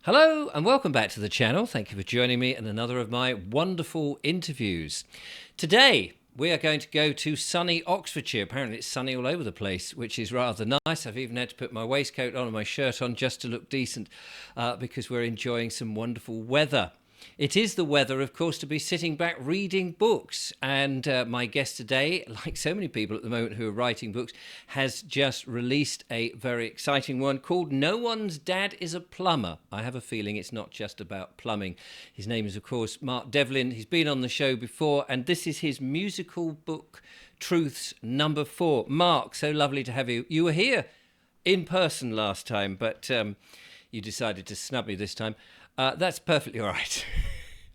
Hello and welcome back to the channel. Thank you for joining me in another of my wonderful interviews. Today we are going to go to sunny Oxfordshire. Apparently it's sunny all over the place, which is rather nice. I've even had to put my waistcoat on and my shirt on just to look decent because we're enjoying some wonderful weather. It is the weather, of course, to be sitting back reading books. And my guest today, like so many people at the moment who are writing books, has just released a very exciting one called No One's Dad is a Plumber. I have a feeling it's not just about plumbing. His name is, of course, Mark Devlin. He's been on the show before, and this is his musical book, Truths number 4. Mark, so lovely to have you. You were here in person last time, but you decided to snub me this time. That's perfectly all right.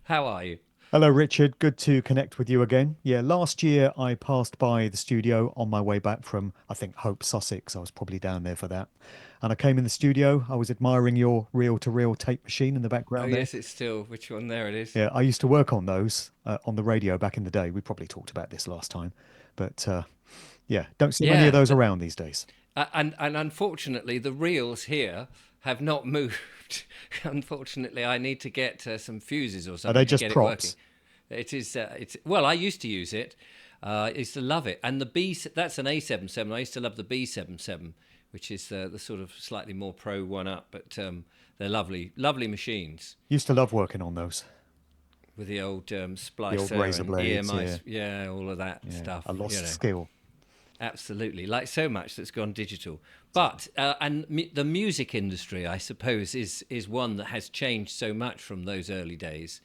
How are you? Hello, Richard. Good to connect with you again. Yeah, last year I passed by the studio on my way back from, I think, Hope, Sussex. I was probably down there for that. And I came in the studio. I was admiring your reel-to-reel tape machine in the Oh, background there. yes, it's still. Which one? There it is. Yeah, I used to work on those on the radio back in the day. We probably talked about this last time. But yeah, don't see many of Yeah, those around these days. and unfortunately, the reels here have not moved. Unfortunately, I need to get some fuses or Are they something to just get it working. props? It is. It's well. I used to use it. I used to love it. And the B. That's an A77. I used to love the B77, which is the sort of slightly more pro one up. But they're lovely, lovely machines Used to love working on those. with the old The old splicer razor and blades. EMI. Yeah, Yeah, all of that yeah. stuff. A lost skill. Absolutely, like so much that's gone digital. But the music industry, I suppose, is one that has changed so much from those early days,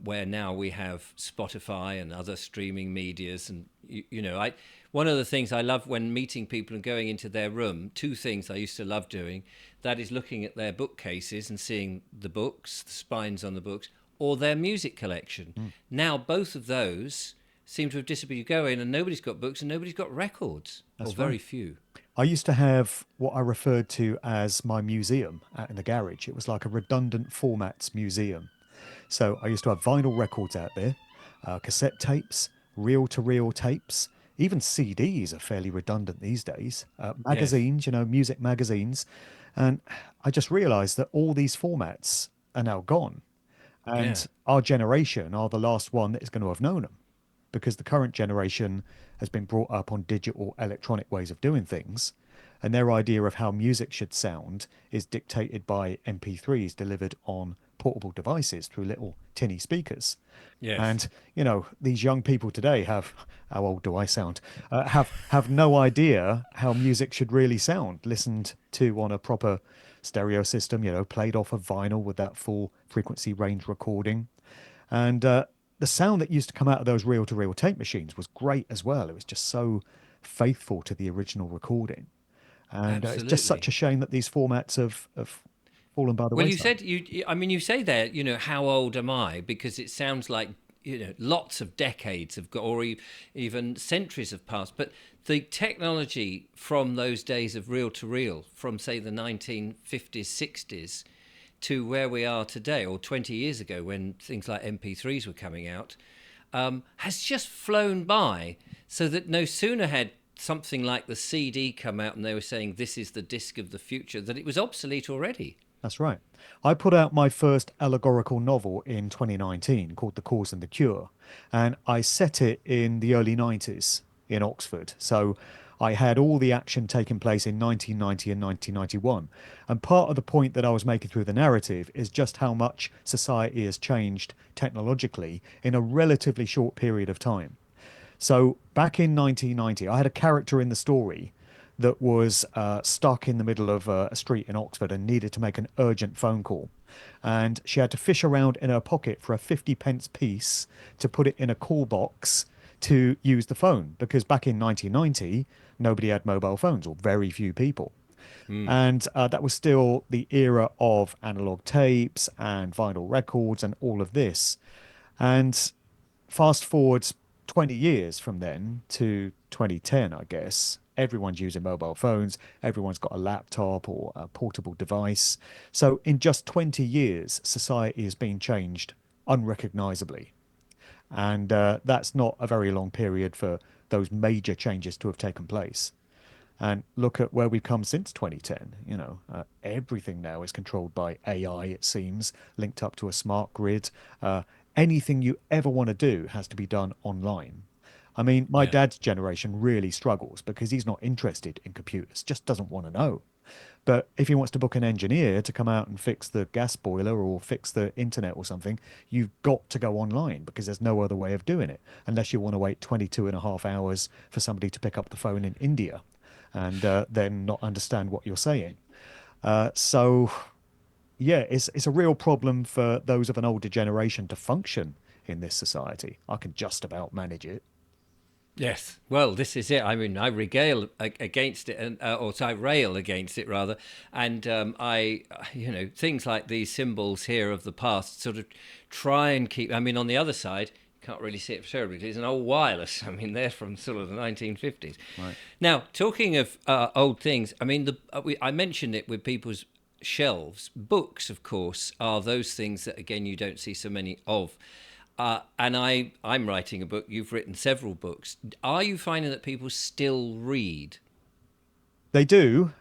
where now we have Spotify and other streaming medias, and I. One of the things I love when meeting people and going into their room, two things I used to love doing, that is looking at their bookcases and seeing the books, the spines on the books, or their music collection. Mm, Now both of those seem to have disappeared. You go in and nobody's got books and nobody's got records, or that's right. very few. I used to have what I referred to as my museum out in the garage. It was like a redundant formats museum. So I used to have vinyl records out there, cassette tapes, reel to reel tapes, even CDs are fairly redundant these days, Yes. magazines, music magazines. And I just realized that all these formats are now gone. Yeah. And our generation are the last one that is going to have known them because the current generation has been brought up on digital electronic ways of doing things. And their idea of how music should sound is dictated by MP3s delivered on portable devices through little tinny speakers. Yes. And these young people today have, how old do I sound? Have no idea how music should really sound, listened to on a proper stereo system, played off of vinyl with that full frequency range recording. And the sound that used to come out of those reel to reel tape machines was great as well. It was just so faithful to the original recording. And it's just such Absolutely. a shame that these formats have fallen by the Well, wayside. I mean, you say there, how old am I? Because it sounds like, lots of decades have got, or even centuries have passed. But the technology from those days of reel to reel, from say the 1950s, 60s, to where we are today, or 20 years ago when things like MP3s were coming out, has just flown by. So that no sooner had something like the CD come out and they were saying this is the disc of the future, that it was obsolete already. That's right. I put out my first allegorical novel in 2019 called The Cause and the Cure, and I set it in the early 90s in Oxford. So I had all the action taking place in 1990 and 1991. And part of the point that I was making through the narrative is just how much society has changed technologically in a relatively short period of time. So back in 1990, I had a character in the story that was stuck in the middle of a street in Oxford and needed to make an urgent phone call. And she had to fish around in her pocket for a 50 pence piece to put it in a call box to use the phone because back in 1990, nobody had mobile phones or very few people. Mm. And that was still the era of analog tapes and vinyl records and all of this. And fast forward 20 years from then to 2010, I guess, everyone's using mobile phones, everyone's got a laptop or a portable device. So in just 20 years, society has been changed unrecognizably. And that's not a very long period for those major changes to have taken place. And look at where we've come since 2010. Everything now is controlled by AI, it seems, linked up to a smart grid. Anything you ever want to do has to be done online. I mean, my Yeah. dad's generation really struggles because he's not interested in computers, just doesn't want to know. But if he wants to book an engineer to come out and fix the gas boiler or fix the internet or something, you've got to go online because there's no other way of doing it unless you want to wait 22 and a half hours for somebody to pick up the phone in India and then not understand what you're saying. So, yeah, it's a real problem for those of an older generation to function in this society. I can just about manage it. Yes. Well, this is it. I mean, I regale against it, and or I rail against it rather, and things like these symbols here of the past sort of try and keep. I mean, on the other side, you can't really see it terribly. It's an old wireless. I mean, they're from sort of the 1950s. Right. Now, talking of old things, I mean, I mentioned it with people's shelves. Books, of course, are those things that again you don't see so many of. And I'm writing a book. You've written several books. Are you finding that people still read? They do.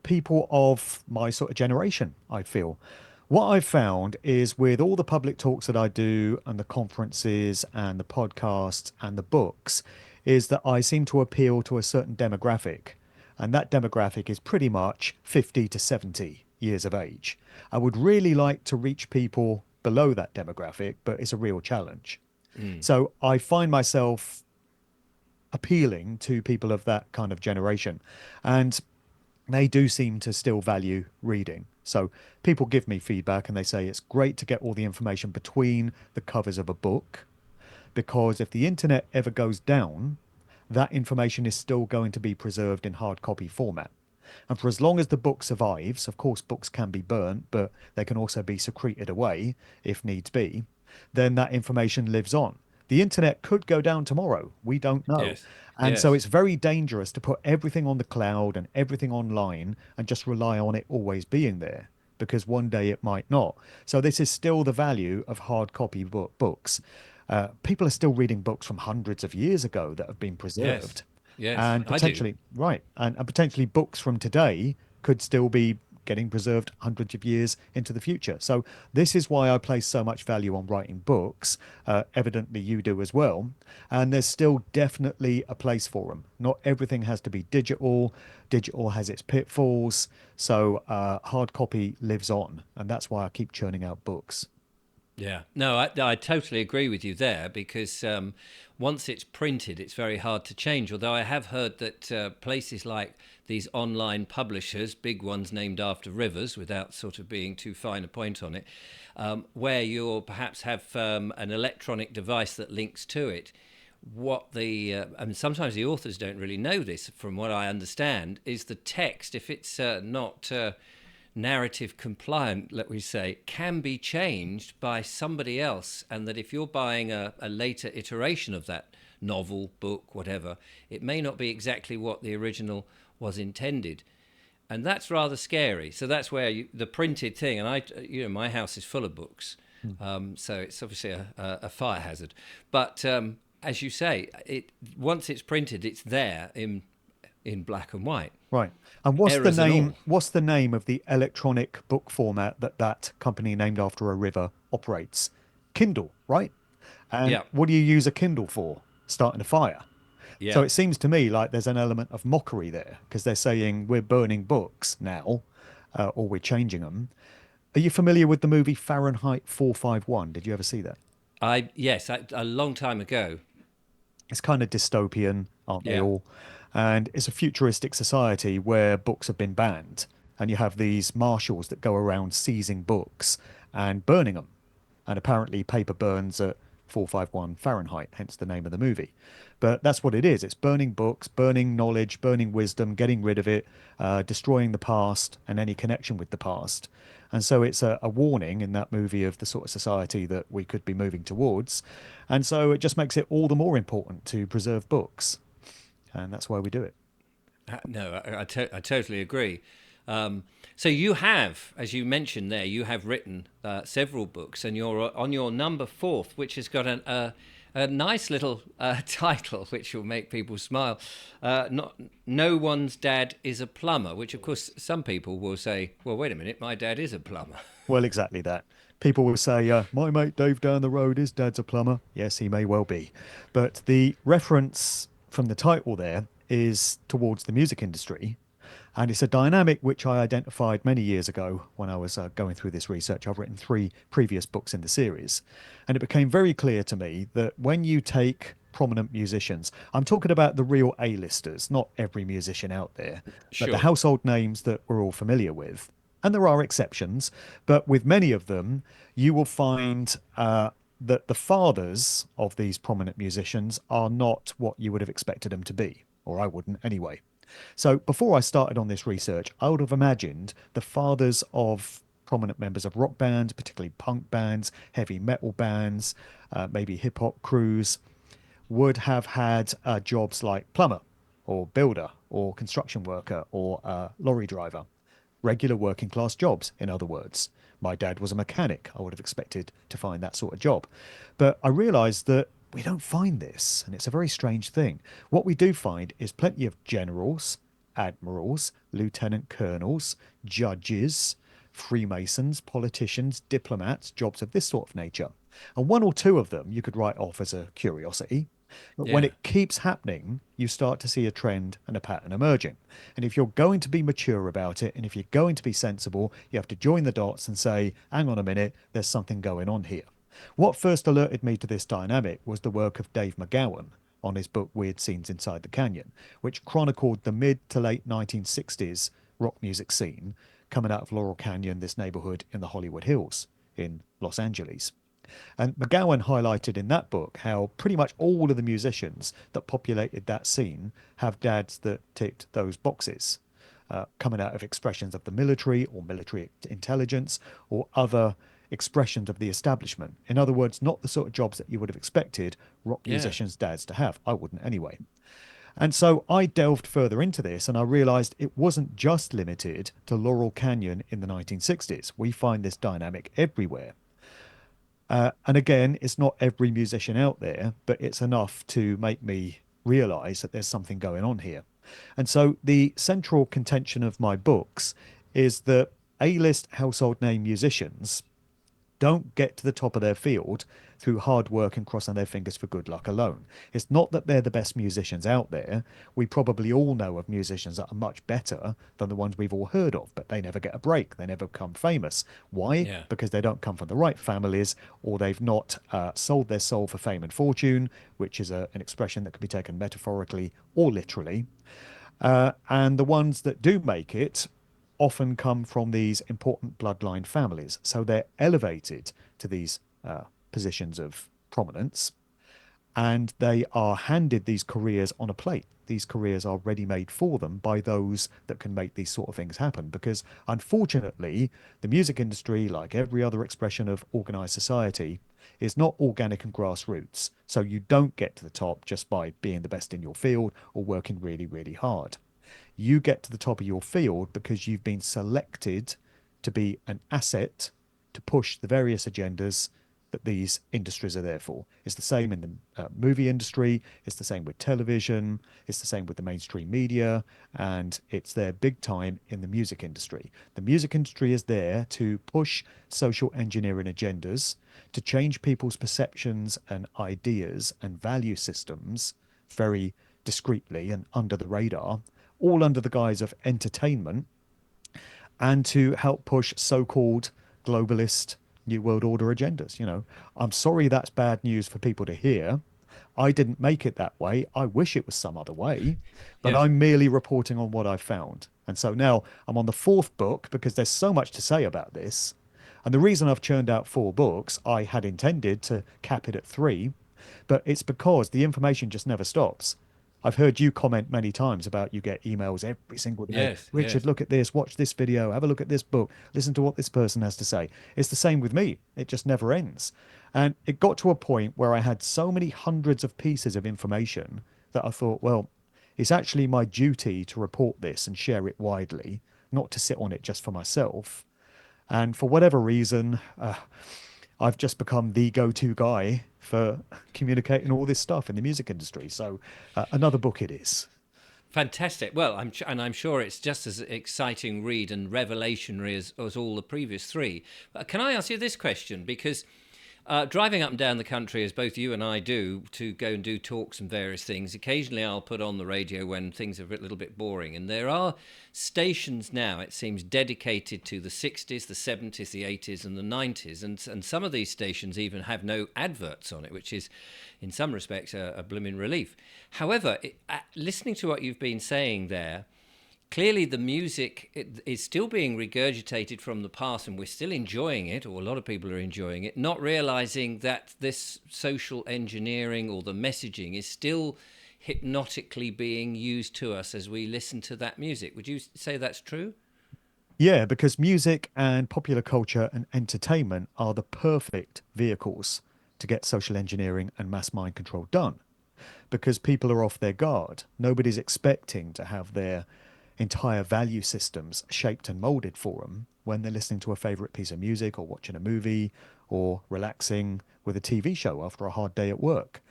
People of my sort of generation, I feel. What I've found is with all the public talks that I do and the conferences and the podcasts and the books, is that I seem to appeal to a certain demographic. And that demographic is pretty much 50 to 70 years of age. I would really like to reach people below that demographic, but it's a real challenge. So I find myself appealing to people of that kind of generation. And they do seem to still value reading. So people give me feedback and they say it's great to get all the information between the covers of a book because if the internet ever goes down, that information is still going to be preserved in hard copy format. And for as long as the book survives, of course, books can be burnt, but they can also be secreted away if needs be, then that information lives on. The internet could go down tomorrow. We don't know. Yes. And so Yes. it's very dangerous to put everything on the cloud and everything online and just rely on it always being there because one day it might not. So this is still the value of hard copy books. People are still reading books from hundreds of years ago that have been Yes. preserved Yes. and I do. potentially right and potentially books from today could still be getting preserved hundreds of years into the future. So this is why I place so much value on writing books. Evidently you do as well, and there's still definitely a place for them. Not everything has to be digital. Digital has its pitfalls, so hard copy lives on, and that's why I keep churning out books. Yeah, no, I totally agree with you there because once it's printed, it's very hard to change. Although I have heard that places like these online publishers, big ones named after rivers, without sort of being too fine a point on it, where you'll perhaps have an electronic device that links to it. I mean, sometimes the authors don't really know this, from what I understand, is the text, if it's not narrative compliant, let we say, can be changed by somebody else. And that if you're buying a later iteration of that novel, book, whatever, it may not be exactly what the original was intended. And that's rather scary. So that's where the printed thing, and my house is full of books. So it's obviously a fire hazard. But as you say, once it's printed, it's there in black and white, Right. And what's the errors and name? all. What's the name of the electronic book format that that company named after a river operates? Kindle, right? And Yeah, what do you use a Kindle for? Starting a fire. So yeah. it seems to me like there's an element of mockery there because they're saying we're burning books now, or we're changing them. Are you familiar with the movie Fahrenheit 451? Did you ever see that? Yes, a long time ago. It's kind of dystopian, aren't they Yeah. all? And it's a futuristic society where books have been banned, and you have these marshals that go around seizing books and burning them. And apparently, paper burns at 451 Fahrenheit, hence the name of the movie. But that's what it is. It's burning books, burning knowledge, burning wisdom, getting rid of it, destroying the past and any connection with the past. And so it's a warning in that movie of the sort of society that we could be moving towards. And so it just makes it all the more important to preserve books. And that's why we do it. No, I totally agree. So you have, as you mentioned there, you have written several books, and you're on your number fourth, which has got A nice little title, which will make people smile. Not no one's dad is a plumber, which of course some people will say, "Well, wait a minute, my dad is a plumber." Well, exactly that. People will say, my mate Dave down the road, his dad's a plumber. Yes, he may well be. But the reference from the title there is towards the music industry. And it's a dynamic which I identified many years ago when I was going through this research. I've written three previous books in the series. And it became very clear to me that when you take prominent musicians, I'm talking about the real A-listers, not every musician out there, but the Sure. household names that we're all familiar with. And there are exceptions, but with many of them, you will find that the fathers of these prominent musicians are not what you would have expected them to be, or I wouldn't anyway. So before I started on this research, I would have imagined the fathers of prominent members of rock bands, particularly punk bands, heavy metal bands, maybe hip hop crews, would have had jobs like plumber or builder or construction worker or lorry driver, regular working class jobs, in other words. My dad was a mechanic. I would have expected to find that sort of job. But I realized that we don't find this, and it's a very strange thing. What we do find is plenty of generals, admirals, lieutenant colonels, judges, Freemasons, politicians, diplomats, jobs of this sort of nature. And one or two of them you could write off as a curiosity. But when Yeah. it keeps happening, you start to see a trend and a pattern emerging. And if you're going to be mature about it, and if you're going to be sensible, you have to join the dots and say, hang on a minute, there's something going on here. What first alerted me to this dynamic was the work of Dave McGowan on his book Weird Scenes Inside the Canyon, which chronicled the mid to late 1960s rock music scene coming out of Laurel Canyon, this neighborhood in the Hollywood Hills in Los Angeles. And McGowan highlighted in that book how pretty much all of the musicians that populated that scene have dads that ticked those boxes, coming out of expressions of the military or military intelligence or other expressions of the establishment. In other words, not the sort of jobs that you would have expected rock Yeah. musicians' dads to have. I wouldn't anyway. And so I delved further into this and I realized it wasn't just limited to Laurel Canyon in the 1960s. We find this dynamic everywhere. And again, it's not every musician out there, but it's enough to make me realize that there's something going on here. And so the central contention of my books is that A-list household name musicians don't get to the top of their field through hard work and crossing their fingers for good luck alone. It's not that they're the best musicians out there. We probably all know of musicians that are much better than the ones we've all heard of, but they never get a break. They never become famous. Why? Yeah. Because they don't come from the right families, or they've not sold their soul for fame and fortune, which is an expression that can be taken metaphorically or literally. And the ones that do make it often come from these important bloodline families. So they're elevated to these positions of prominence and they are handed these careers on a plate. These careers are ready made for them by those that can make these sort of things happen. Because unfortunately, the music industry, like every other expression of organized society, is not organic and grassroots. So you don't get to the top just by being the best in your field or working really, really hard. You get to the top of your field because you've been selected to be an asset to push the various agendas that these industries are there for. It's the same in the movie industry, it's the same with television, it's the same with the mainstream media, and it's there big time in the music industry. The music industry is there to push social engineering agendas, to change people's perceptions and ideas and value systems very discreetly and under the radar, all under the guise of entertainment, and to help push so-called globalist New World Order agendas. I'm sorry that's bad news for people to hear. I didn't make it that way. I wish it was some other way, but Yes. I'm merely reporting on what I found. And so now I'm on the fourth book because there's so much to say about this. And the reason I've churned out four books, I had intended to cap it at three, but it's because the information just never stops. I've heard you comment many times about you get emails every single day. Yes. Richard, Yes. look at this, watch this video, have a look at this book, listen to what this person has to say. It's the same with me. It just never ends. And it got to a point where I had so many hundreds of pieces of information that I thought, well, it's actually my duty to report this and share it widely, not to sit on it just for myself. And for whatever reason, I've just become the go to guy for communicating all this stuff in the music industry. So another book it is. Fantastic. Well, I'm sure it's just as exciting read and revelationary as all the previous three. Can I ask you this question? Because driving up and down the country, as both you and I do, to go and do talks and various things, occasionally I'll put on the radio when things are a little bit boring. And there are stations now, it seems, dedicated to the 60s, the 70s, the 80s, and the 90s. And some of these stations even have no adverts on it, which is, in some respects, a blooming relief. However, listening to what you've been saying there, clearly the music is still being regurgitated from the past and we're still enjoying it, or a lot of people are enjoying it, not realizing that this social engineering or the messaging is still hypnotically being used to us as we listen to that music. Would you say that's true? Yeah, because music and popular culture and entertainment are the perfect vehicles to get social engineering and mass mind control done. Because people are off their guard. Nobody's expecting to have their entire value systems shaped and molded for them when they're listening to a favorite piece of music or watching a movie or relaxing with a TV show after a hard day at work.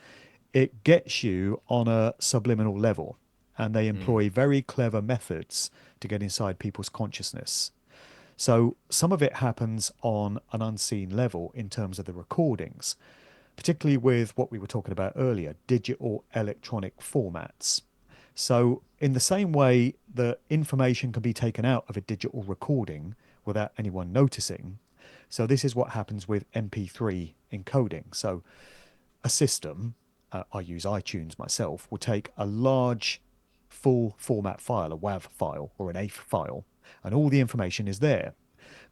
It gets you on a subliminal level, and they employ very clever methods to get inside people's consciousness. So some of it happens on an unseen level in terms of the recordings, particularly with what we were talking about earlier, digital electronic formats. So, in the same way that information can be taken out of a digital recording without anyone noticing, so this is what happens with MP3 encoding. So, a system, I use iTunes myself, will take a large full format file, a WAV file or an AIF file, and all the information is there.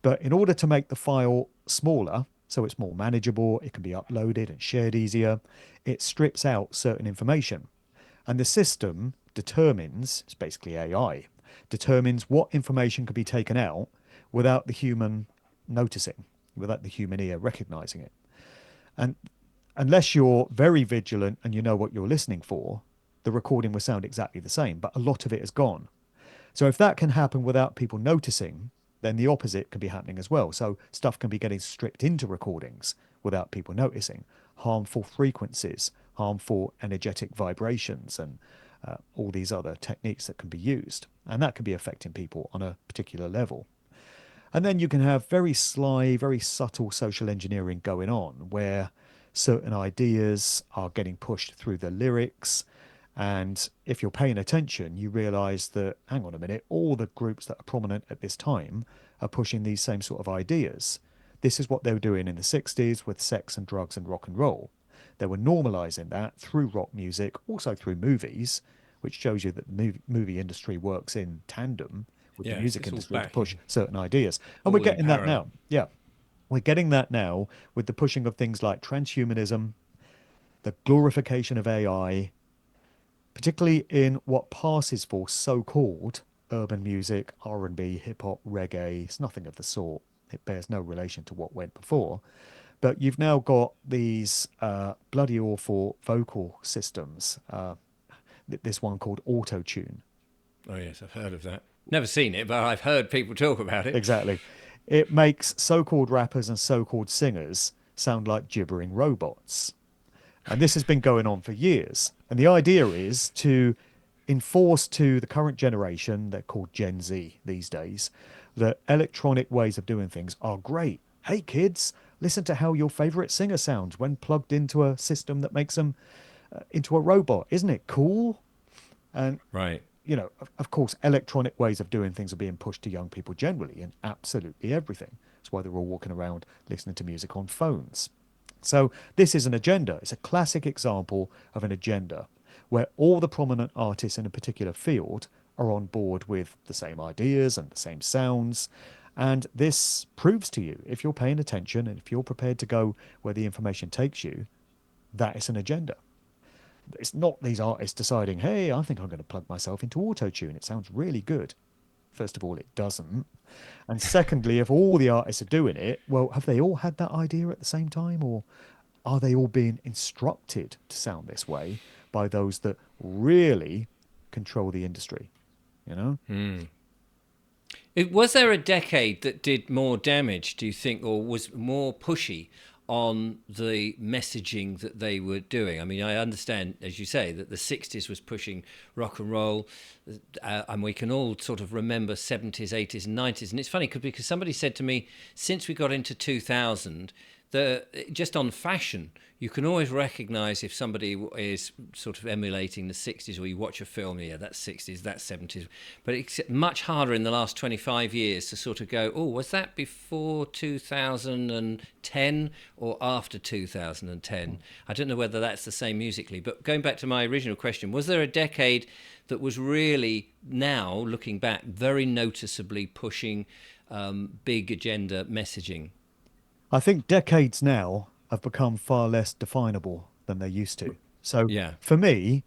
But in order to make the file smaller, so it's more manageable, it can be uploaded and shared easier, it strips out certain information. And the system determines, it's basically AI, determines what information can be taken out without the human noticing, without the human ear recognizing it. And unless you're very vigilant and you know what you're listening for, the recording will sound exactly the same, but a lot of it is gone. So if that can happen without people noticing, then the opposite can be happening as well. So stuff can be getting stripped into recordings without people noticing. Harmful frequencies, harmful energetic vibrations, and all these other techniques that can be used. And that can be affecting people on a particular level. And then you can have very sly, very subtle social engineering going on where certain ideas are getting pushed through the lyrics. And if you're paying attention, you realize that, hang on a minute, all the groups that are prominent at this time are pushing these same sort of ideas. This is what they were doing in the 60s with sex and drugs and rock and roll. They were normalizing that through rock music, also through movies, which shows you that the movie industry works in tandem with the Yes, music it's all industry to back push in, certain ideas. And we're all in getting that parallel. now. Yeah, we're getting that now with the pushing of things like transhumanism, the glorification of AI, particularly in what passes for so-called urban music, R&B, hip hop, reggae. It's nothing of the sort. It bears no relation to what went before. But you've now got these bloody awful vocal systems. This one called auto tune. Oh, yes, I've heard of that. Never seen it, but I've heard people talk about it. Exactly. It makes so-called rappers and so-called singers sound like gibbering robots. And this has been going on for years. And the idea is to enforce to the current generation, they're called Gen Z these days, that electronic ways of doing things are great. Hey, kids, listen to how your favorite singer sounds when plugged into a system that makes them into a robot. Isn't it cool? And, Right. of course, electronic ways of doing things are being pushed to young people generally in absolutely everything. That's why they're all walking around listening to music on phones. So this is an agenda. It's a classic example of an agenda where all the prominent artists in a particular field are on board with the same ideas and the same sounds. And this proves to you, if you're paying attention and if you're prepared to go where the information takes you, that is an agenda. It's not these artists deciding, hey, I think I'm going to plug myself into auto-tune. It sounds really good. First of all, it doesn't. And secondly, if all the artists are doing it, well, have they all had that idea at the same time? Or are they all being instructed to sound this way by those that really control the industry? You know? Was there a decade that did more damage, do you think, or was more pushy on the messaging that they were doing. I mean, I understand, as you say, that the 60s was pushing rock and roll, and we can all sort of remember 70s, 80s, and 90s. And it's funny because somebody said to me, since we got into 2000, just on fashion, you can always recognize if somebody is sort of emulating the 60s, or you watch a film, yeah, that's 60s, that's 70s. But it's much harder in the last 25 years to sort of go, oh, was that before 2010 or after 2010? I don't know whether that's the same musically. But going back to my original question, was there a decade that was really, now looking back, very noticeably pushing big agenda messaging? I think decades now have become far less definable than they used to. So Yeah. for me,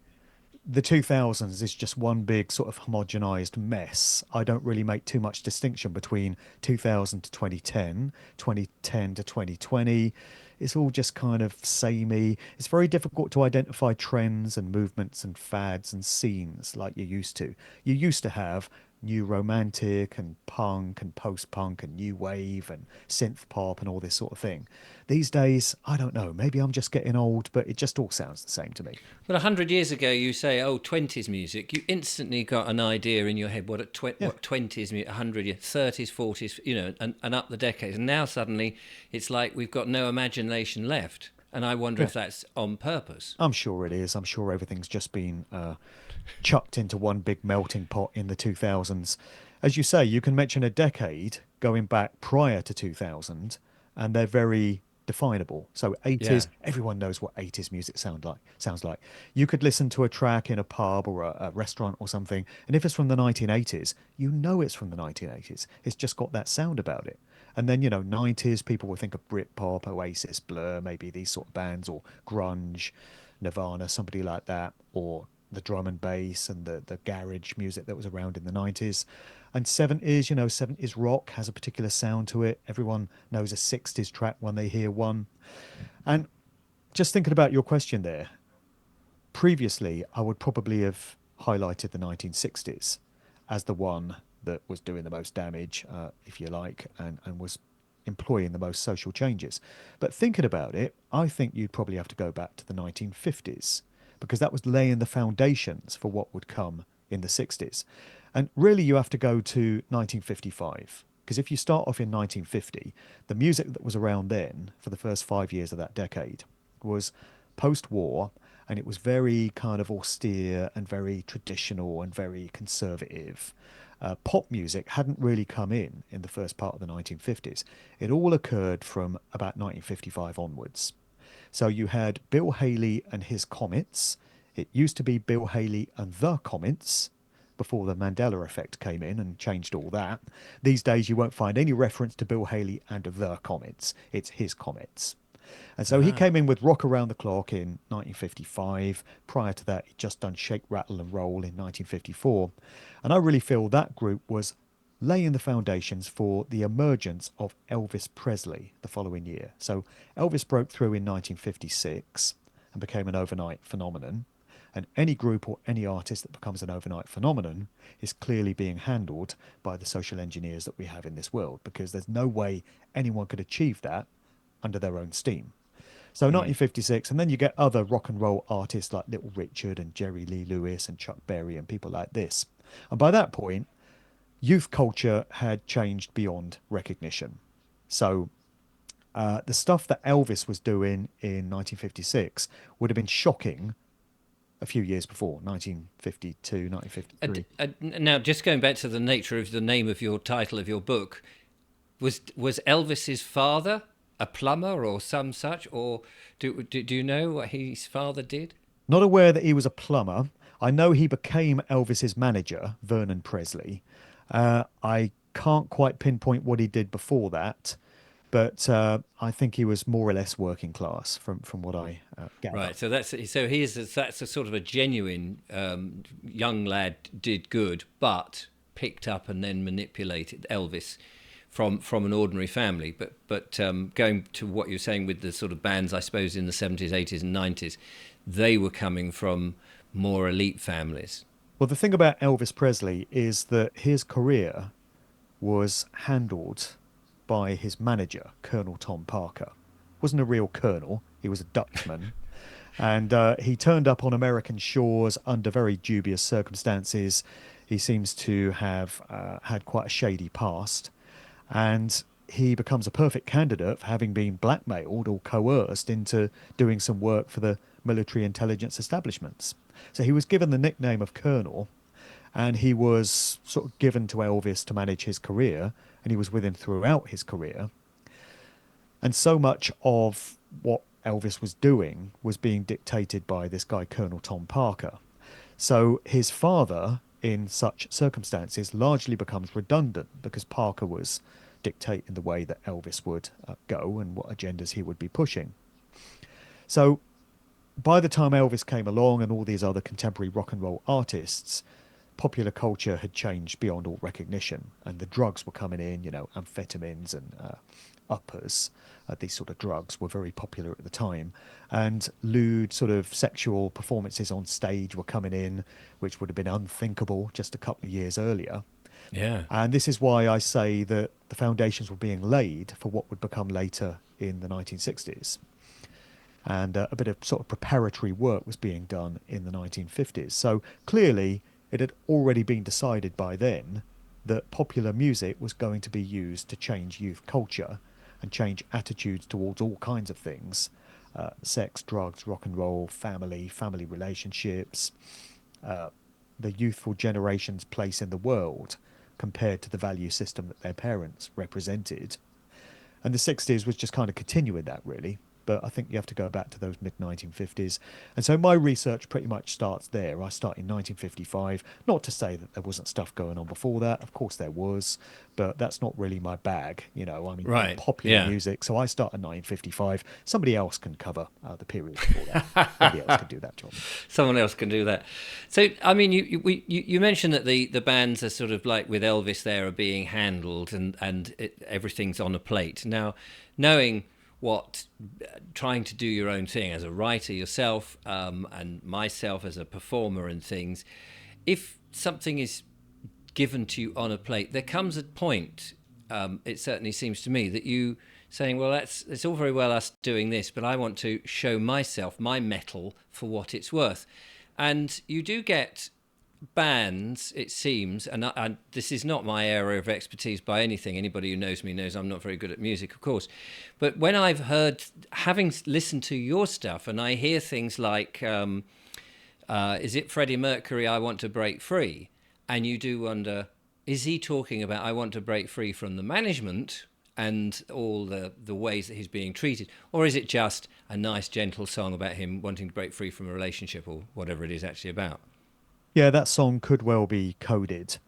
the 2000s is just one big sort of homogenized mess. I don't really make too much distinction between 2000 to 2010, 2010 to 2020. It's all just kind of samey. It's very difficult to identify trends and movements and fads and scenes like you used to. You used to have new romantic and punk and post-punk and new wave and synth pop and all this sort of thing. These days, I don't know, maybe I'm just getting old, but it just all sounds the same to me. But 100 years ago, you say, "Oh, 20s music." You instantly got an idea in your head Yeah. what 20s, 100, 30s, 40s, and up the decades. And now suddenly, it's like we've got no imagination left. And I wonder Yeah. if that's on purpose. I'm sure it is. I'm sure everything's just been chucked into one big melting pot in the 2000s. As you say, you can mention a decade going back prior to 2000, and they're very definable. So Yeah. 80s, everyone knows what 80s music sounds like. You could listen to a track in a pub or a restaurant or something, and if it's from the 1980s, you know it's from the 1980s. It's just got that sound about it. And then, 90s, people will think of Britpop, Oasis, Blur, maybe these sort of bands, or grunge, Nirvana, somebody like that, or the drum and bass and the garage music that was around in the 90s. And 70s, 70s rock has a particular sound to it. Everyone knows a 60s track when they hear one. And just thinking about your question there, previously, I would probably have highlighted the 1960s as the one that was doing the most damage, if you like, and was employing the most social changes. But thinking about it, I think you'd probably have to go back to the 1950s because that was laying the foundations for what would come in the 60s. And really, you have to go to 1955 because if you start off in 1950, the music that was around then for the first 5 years of that decade was post war, and it was very kind of austere and very traditional and very conservative. Pop music hadn't really come in the first part of the 1950s. It all occurred from about 1955 onwards. So you had Bill Haley and his Comets. It used to be Bill Haley and the Comets before the Mandela effect came in and changed all that. These days, you won't find any reference to Bill Haley and the Comets. It's his Comets. And so he Ah. came in with Rock Around the Clock in 1955. Prior to that, he'd just done Shake, Rattle and Roll in 1954. And I really feel that group was laying the foundations for the emergence of Elvis Presley the following year. So Elvis broke through in 1956 and became an overnight phenomenon. And any group or any artist that becomes an overnight phenomenon is clearly being handled by the social engineers that we have in this world because there's no way anyone could achieve that under their own steam. So Mm. 1956, and then you get other rock and roll artists like Little Richard and Jerry Lee Lewis and Chuck Berry and people like this. And by that point, youth culture had changed beyond recognition. So the stuff that Elvis was doing in 1956 would have been shocking a few years before, 1952, 1953. Now, just going back to the nature of the name of your title of your book, was Elvis's father a plumber or some such, or do you know what his father did? Not aware that he was a plumber. I know he became Elvis's manager, Vernon Presley. I can't quite pinpoint what he did before that, but I think he was more or less working class from what I gather. Right, so that's a sort of a genuine young lad did good, but picked up and then manipulated Elvis from an ordinary family. But going to what you're saying with the sort of bands, I suppose in the 70s, 80s, and 90s, they were coming from more elite families. Well, the thing about Elvis Presley is that his career was handled by his manager, Colonel Tom Parker, wasn't a real colonel. He was a Dutchman. And he turned up on American shores under very dubious circumstances. He seems to have had quite a shady past. And he becomes a perfect candidate for having been blackmailed or coerced into doing some work for the military intelligence establishments. So he was given the nickname of Colonel, and he was sort of given to Elvis to manage his career, and he was with him throughout his career. And so much of what Elvis was doing was being dictated by this guy, Colonel Tom Parker. So his father, in such circumstances, largely becomes redundant because Parker was dictating the way that Elvis would go and what agendas he would be pushing. So by the time Elvis came along and all these other contemporary rock and roll artists, popular culture had changed beyond all recognition, and the drugs were coming in, amphetamines and uppers. These sort of drugs were very popular at the time, and lewd sort of sexual performances on stage were coming in, which would have been unthinkable just a couple of years earlier. Yeah. And this is why I say that the foundations were being laid for what would become later in the 1960s. And a bit of sort of preparatory work was being done in the 1950s. So clearly, it had already been decided by then that popular music was going to be used to change youth culture and change attitudes towards all kinds of things: sex, drugs, rock and roll, family relationships, the youthful generation's place in the world compared to the value system that their parents represented. And the 60s was just kind of continuing that, really. But I think you have to go back to those mid 1950s. And so my research pretty much starts there. I start in 1955. Not to say that there wasn't stuff going on before that. Of course there was. But that's not really my bag. I mean, Right. popular Yeah. music. So I start in 1955. Somebody else can cover the period before that. Somebody else can do that job. Someone else can do that. So, I mean, you mentioned that the bands are sort of like with Elvis there are being handled and everything's on a plate. Now, knowing what trying to do your own thing as a writer yourself and myself as a performer and things, if something is given to you on a plate, there comes a point, it certainly seems to me, that you saying, well, it's all very well us doing this, but I want to show myself, my metal, for what it's worth. And you do get bands, it seems, and this is not my area of expertise by anything. Anybody who knows me knows I'm not very good at music, of course. But when I've heard, having listened to your stuff, and I hear things like, is it Freddie Mercury, I Want to Break Free? And you do wonder, is he talking about I want to break free from the management and all the ways that he's being treated? Or is it just a nice, gentle song about him wanting to break free from a relationship or whatever it is actually about? Yeah, that song could well be coded.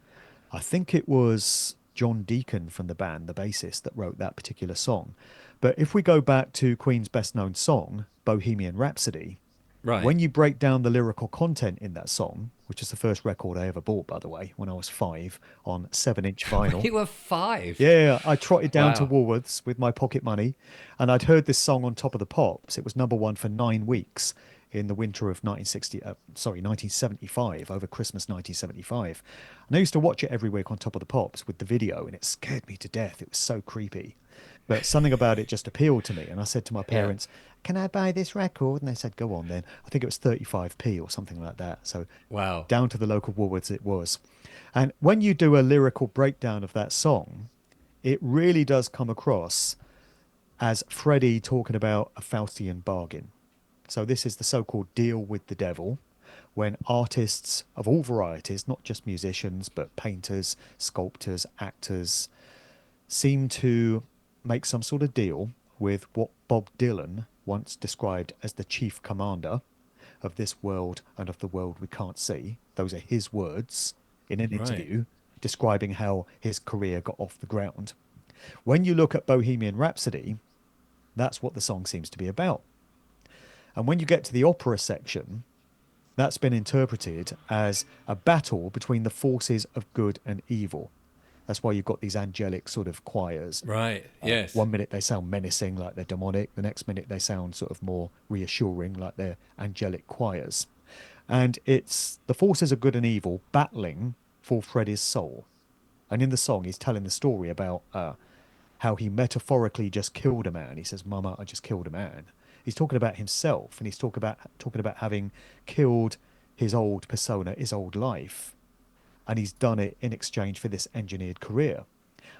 I think it was John Deacon from the band, the bassist, that wrote that particular song. But if we go back to Queen's best known song, Bohemian Rhapsody, Right. when you break down the lyrical content in that song, which is the first record I ever bought, by the way, when I was 5 on 7-inch vinyl. You were 5. Yeah, I trotted down to Wow. Woolworths with my pocket money, and I'd heard this song on Top of the Pops. It was number one for 9 weeks in the winter of 1975, over Christmas 1975. And I used to watch it every week on Top of the Pops with the video, and it scared me to death. It was so creepy. But something about it just appealed to me. And I said to my Yeah. parents, can I buy this record? And they said, go on then. I think it was 35p or something like that. So Wow. down to the local Woolworths it was. And when you do a lyrical breakdown of that song, it really does come across as Freddie talking about a Faustian bargain. So this is the so-called deal with the devil, when artists of all varieties, not just musicians, but painters, sculptors, actors, seem to make some sort of deal with what Bob Dylan once described as the chief commander of this world and of the world we can't see. Those are his words in an Right. interview describing how his career got off the ground. When you look at Bohemian Rhapsody, that's what the song seems to be about. And when you get to the opera section, that's been interpreted as a battle between the forces of good and evil. That's why you've got these angelic sort of choirs. Right. Yes. 1 minute they sound menacing, like they're demonic. The next minute they sound sort of more reassuring, like they're angelic choirs. And it's the forces of good and evil battling for Freddie's soul. And in the song, he's telling the story about how he metaphorically just killed a man. He says, "Mama, I just killed a man." He's talking about himself, and he's talking about having killed his old persona, his old life, and he's done it in exchange for this engineered career.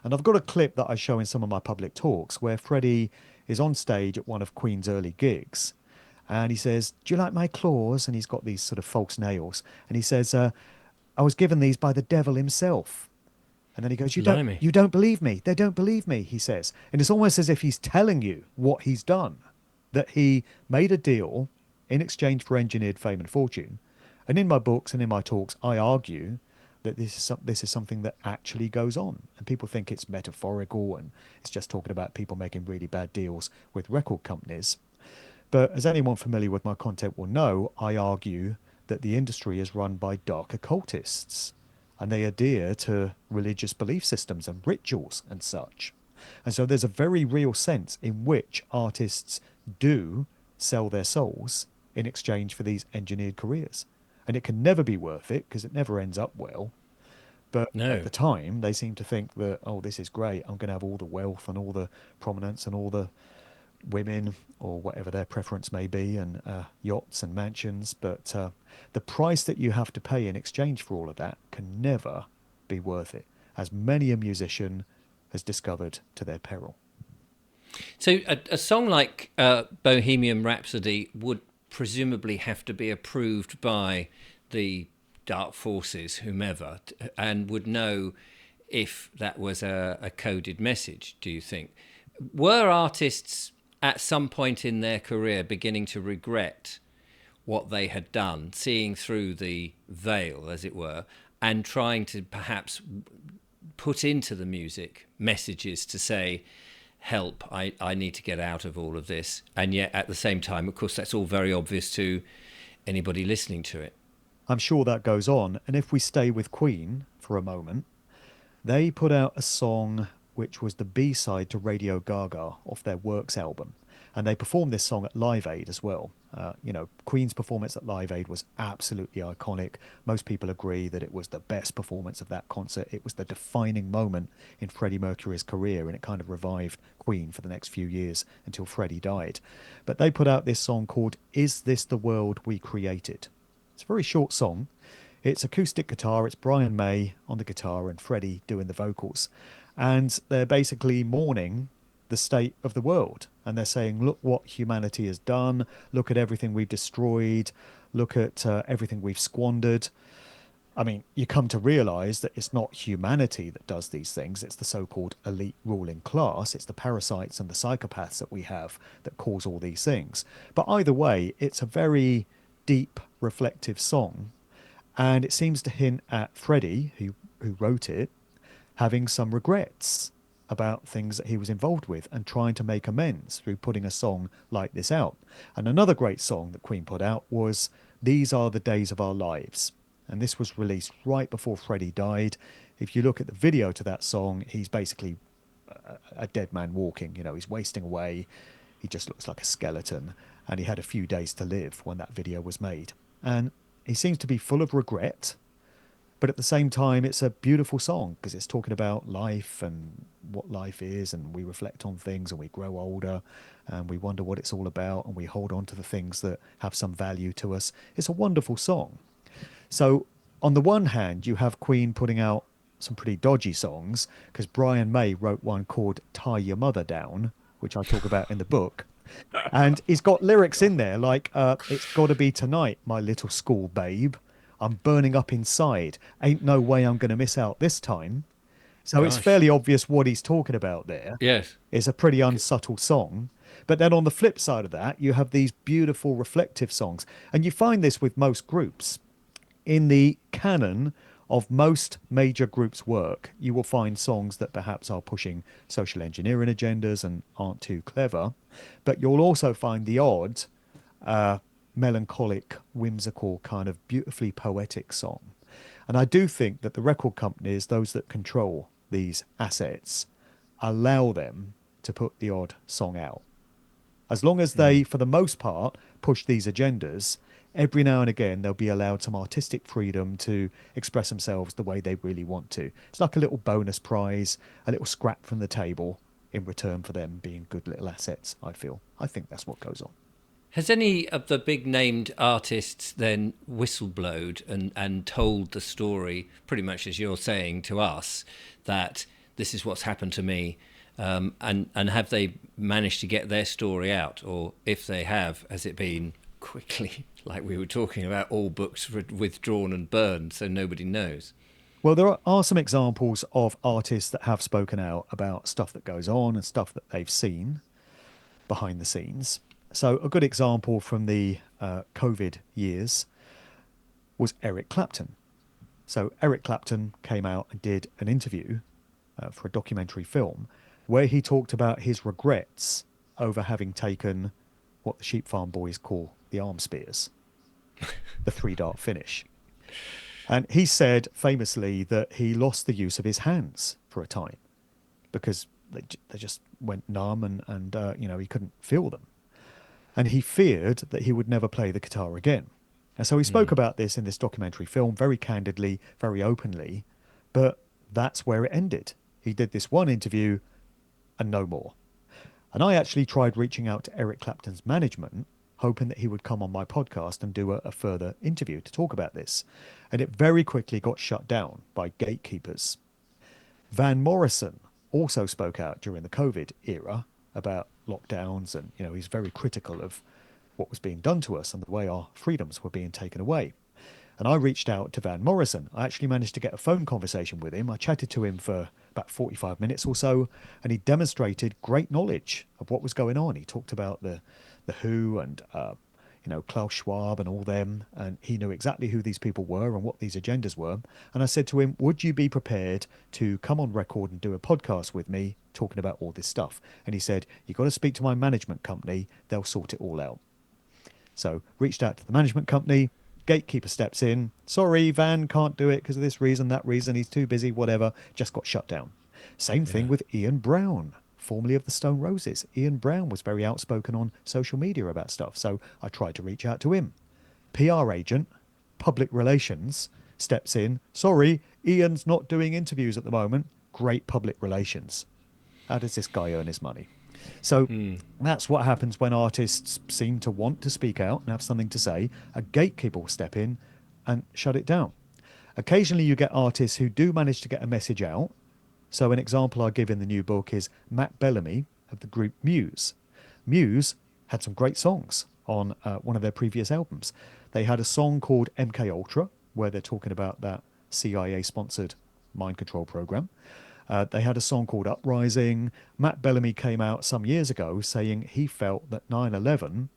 And I've got a clip that I show in some of my public talks where Freddie is on stage at one of Queen's early gigs, and he says, "Do you like my claws?" And he's got these sort of false nails, and he says, "I was given these by the devil himself." And then he goes, Blimey. you don't believe me. They don't believe me," he says. And it's almost as if he's telling you what he's done, that he made a deal in exchange for engineered fame and fortune. And in my books and in my talks, I argue that this is something that actually goes on. And people think it's metaphorical and it's just talking about people making really bad deals with record companies. But as anyone familiar with my content will know, I argue that the industry is run by dark occultists, and they adhere to religious belief systems and rituals and such. And so there's a very real sense in which artists do sell their souls in exchange for these engineered careers. And it can never be worth it because it never ends up well. But at No. the time, they seem to think that, oh, this is great. I'm going to have all the wealth and all the prominence and all the women or whatever their preference may be, and yachts and mansions. But the price that you have to pay in exchange for all of that can never be worth it, as many a musician has discovered to their peril. So a song like Bohemian Rhapsody would presumably have to be approved by the dark forces, whomever, and would know if that was a coded message, do you think? Were artists at some point in their career beginning to regret what they had done, seeing through the veil, as it were, and trying to perhaps put into the music messages to say, help, I need to get out of all of this. And yet at the same time, of course, that's all very obvious to anybody listening to it. I'm sure that goes on. And if we stay with Queen for a moment, they put out a song which was the B-side to Radio Gaga off their Works album. And they performed this song at Live Aid as well. Queen's performance at Live Aid was absolutely iconic. Most people agree that it was the best performance of that concert. It was the defining moment in Freddie Mercury's career, and it kind of revived Queen for the next few years until Freddie died. But they put out this song called "Is This the World We Created?" It's a very short song. It's acoustic guitar. It's Brian May on the guitar and Freddie doing the vocals. And they're basically mourning the state of the world. And they're saying, look what humanity has done. Look at everything we've destroyed. Look at everything we've squandered. I mean, you come to realize that it's not humanity that does these things. It's the so-called elite ruling class. It's the parasites and the psychopaths that we have that cause all these things. But either way, it's a very deep, reflective song. And it seems to hint at Freddie, who wrote it, having some regrets about things that he was involved with and trying to make amends through putting a song like this out. And another great song that Queen put out was "These Are the Days of Our Lives." And this was released right before Freddie died. If you look at the video to that song, he's basically a dead man walking. He's wasting away. He just looks like a skeleton. And he had a few days to live when that video was made. And he seems to be full of regret. But at the same time, it's a beautiful song because it's talking about life and what life is, and we reflect on things and we grow older and we wonder what it's all about and we hold on to the things that have some value to us. It's a wonderful song. So on the one hand, you have Queen putting out some pretty dodgy songs because Brian May wrote one called "Tie Your Mother Down," which I talk about in the book. And he's got lyrics in there like, "It's gotta be tonight, my little school babe. I'm burning up inside. Ain't no way I'm going to miss out this time." So it's Gosh. fairly obvious what he's talking about there. Yes. It's a pretty unsubtle song. But then on the flip side of that, you have these beautiful reflective songs. And you find this with most groups. In the canon of most major groups' work, you will find songs that perhaps are pushing social engineering agendas and aren't too clever. But you'll also find the odd melancholic, whimsical, kind of beautifully poetic song. And I do think that the record companies, those that control these assets, allow them to put the odd song out. As long as they, for the most part, push these agendas, every now and again they'll be allowed some artistic freedom to express themselves the way they really want to. It's like a little bonus prize, a little scrap from the table in return for them being good little assets, I think that's what goes on. Has any of the big named artists then whistleblowed and told the story, pretty much as you're saying to us, that this is what's happened to me? And have they managed to get their story out? Or if they have, has it been quickly, like we were talking about, all books withdrawn and burned so nobody knows? Well, there are some examples of artists that have spoken out about stuff that goes on and stuff that they've seen behind the scenes. So, a good example from the COVID years was Eric Clapton. So, Eric Clapton came out and did an interview for a documentary film where he talked about his regrets over having taken what the Sheep Farm boys call the arm spears, the three dart finish. And he said famously that he lost the use of his hands for a time because they just went numb and he couldn't feel them. And he feared that he would never play the guitar again. And so he spoke about this in this documentary film very candidly, very openly, but that's where it ended. He did this one interview and no more. And I actually tried reaching out to Eric Clapton's management, hoping that he would come on my podcast and do a further interview to talk about this. And it very quickly got shut down by gatekeepers. Van Morrison also spoke out during the COVID era about lockdowns, and he's very critical of what was being done to us and the way our freedoms were being taken away. And I reached out to Van Morrison. I actually managed to get a phone conversation with him. I chatted to him for about 45 minutes or so, and he demonstrated great knowledge of what was going on. He talked about the Who and Klaus Schwab and all them, and he knew exactly who these people were and what these agendas were. And I said to him, would you be prepared to come on record and do a podcast with me talking about all this stuff? And he said, you've got to speak to my management company. They'll sort it all out. So reached out to the management company. Gatekeeper steps in. Sorry, Van can't do it because of this reason, that reason. He's too busy, whatever. Just got shut down. Same thing with Ian Brown, formerly of the Stone Roses. Ian Brown was very outspoken on social media about stuff. So I tried to reach out to him. PR agent, public relations, steps in. Sorry, Ian's not doing interviews at the moment. Great public relations. How does this guy earn his money? So that's what happens when artists seem to want to speak out and have something to say. A gatekeeper will step in and shut it down. Occasionally you get artists who do manage to get a message out. So an example I give in the new book is Matt Bellamy of the group Muse. Muse had some great songs on one of their previous albums. They had a song called MK Ultra, where they're talking about that CIA-sponsored mind control program. They had a song called Uprising. Matt Bellamy came out some years ago saying he felt that 9/11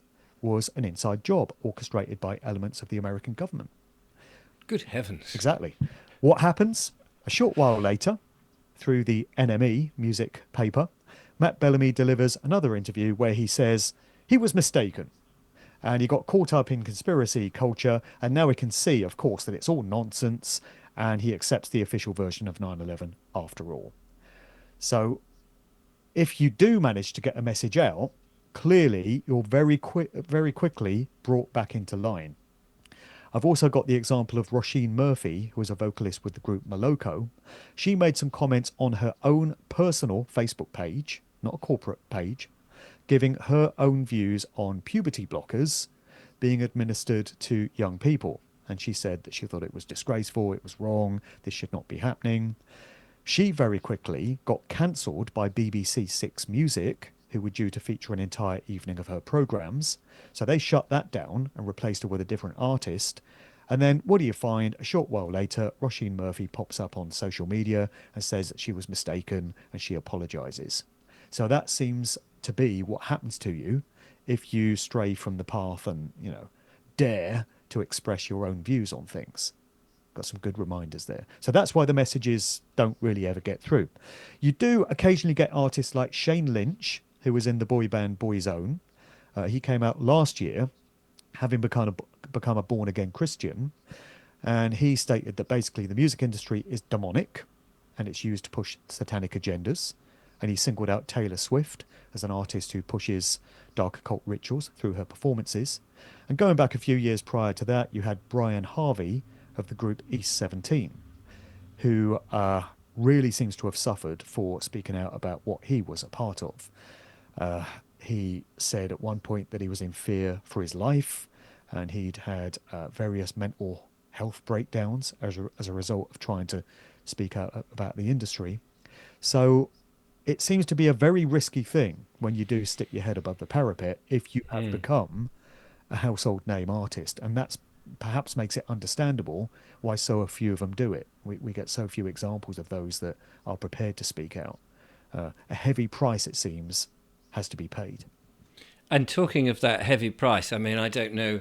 was an inside job orchestrated by elements of the American government. Good heavens. Exactly. What happens? A short while later, through the NME music paper, Matt Bellamy delivers another interview where he says he was mistaken and he got caught up in conspiracy culture, and now we can see, of course, that it's all nonsense, and he accepts the official version of 9/11 after all. So if you do manage to get a message out, clearly you're very quickly brought back into line. I've also got the example of Roisin Murphy, who is a vocalist with the group Moloko. She made some comments on her own personal Facebook page, not a corporate page, giving her own views on puberty blockers being administered to young people. And she said that she thought it was disgraceful, it was wrong, this should not be happening. She very quickly got cancelled by BBC Six Music, who were due to feature an entire evening of her programmes. So they shut that down and replaced her with a different artist. And then what do you find? A short while later, Roisin Murphy pops up on social media and says that she was mistaken and she apologises. So that seems to be what happens to you if you stray from the path and, dare to express your own views on things. Got some good reminders there. So that's why the messages don't really ever get through. You do occasionally get artists like Shane Lynch, who was in the boy band Boyzone. He came out last year, having become a born-again Christian, and he stated that basically the music industry is demonic and it's used to push satanic agendas. And he singled out Taylor Swift as an artist who pushes dark occult rituals through her performances. And going back a few years prior to that, you had Brian Harvey of the group East 17, who really seems to have suffered for speaking out about what he was a part of. Uh, he said at one point that he was in fear for his life, and he'd had various mental health breakdowns as a result of trying to speak out about the industry. So it seems to be a very risky thing when you do stick your head above the parapet if you have Mm. become a household name artist. And that's perhaps makes it understandable why so few of them do it. We get so few examples of those that are prepared to speak out. A heavy price, it seems, has to be paid. And talking of that heavy price, I mean, I don't know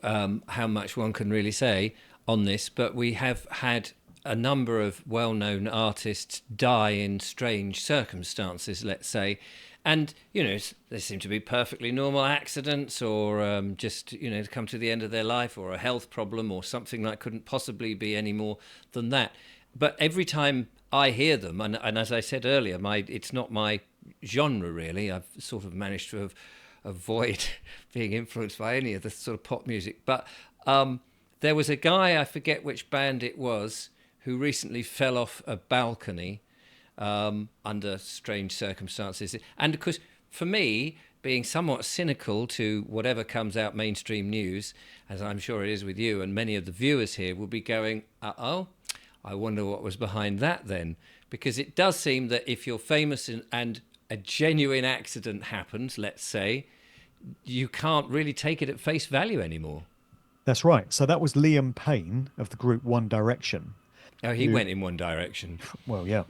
how much one can really say on this, but we have had a number of well known artists die in strange circumstances, let's say. And, you know, they seem to be perfectly normal accidents or just, you know, to come to the end of their life or a health problem or something that couldn't possibly be any more than that. But every time I hear them, and as I said earlier, it's not my genre really. I've sort of managed to avoid being influenced by any of the sort of pop music. But there was a guy, I forget which band it was, who recently fell off a balcony under strange circumstances. And of course, for me, being somewhat cynical to whatever comes out mainstream news, as I'm sure it is with you and many of the viewers here, will be going, oh, I wonder what was behind that then. Because it does seem that if you're famous and a genuine accident happens, let's say, you can't really take it at face value anymore. That's right. So that was Liam Payne of the group One Direction, Oh, he who, went in one direction. well, yeah,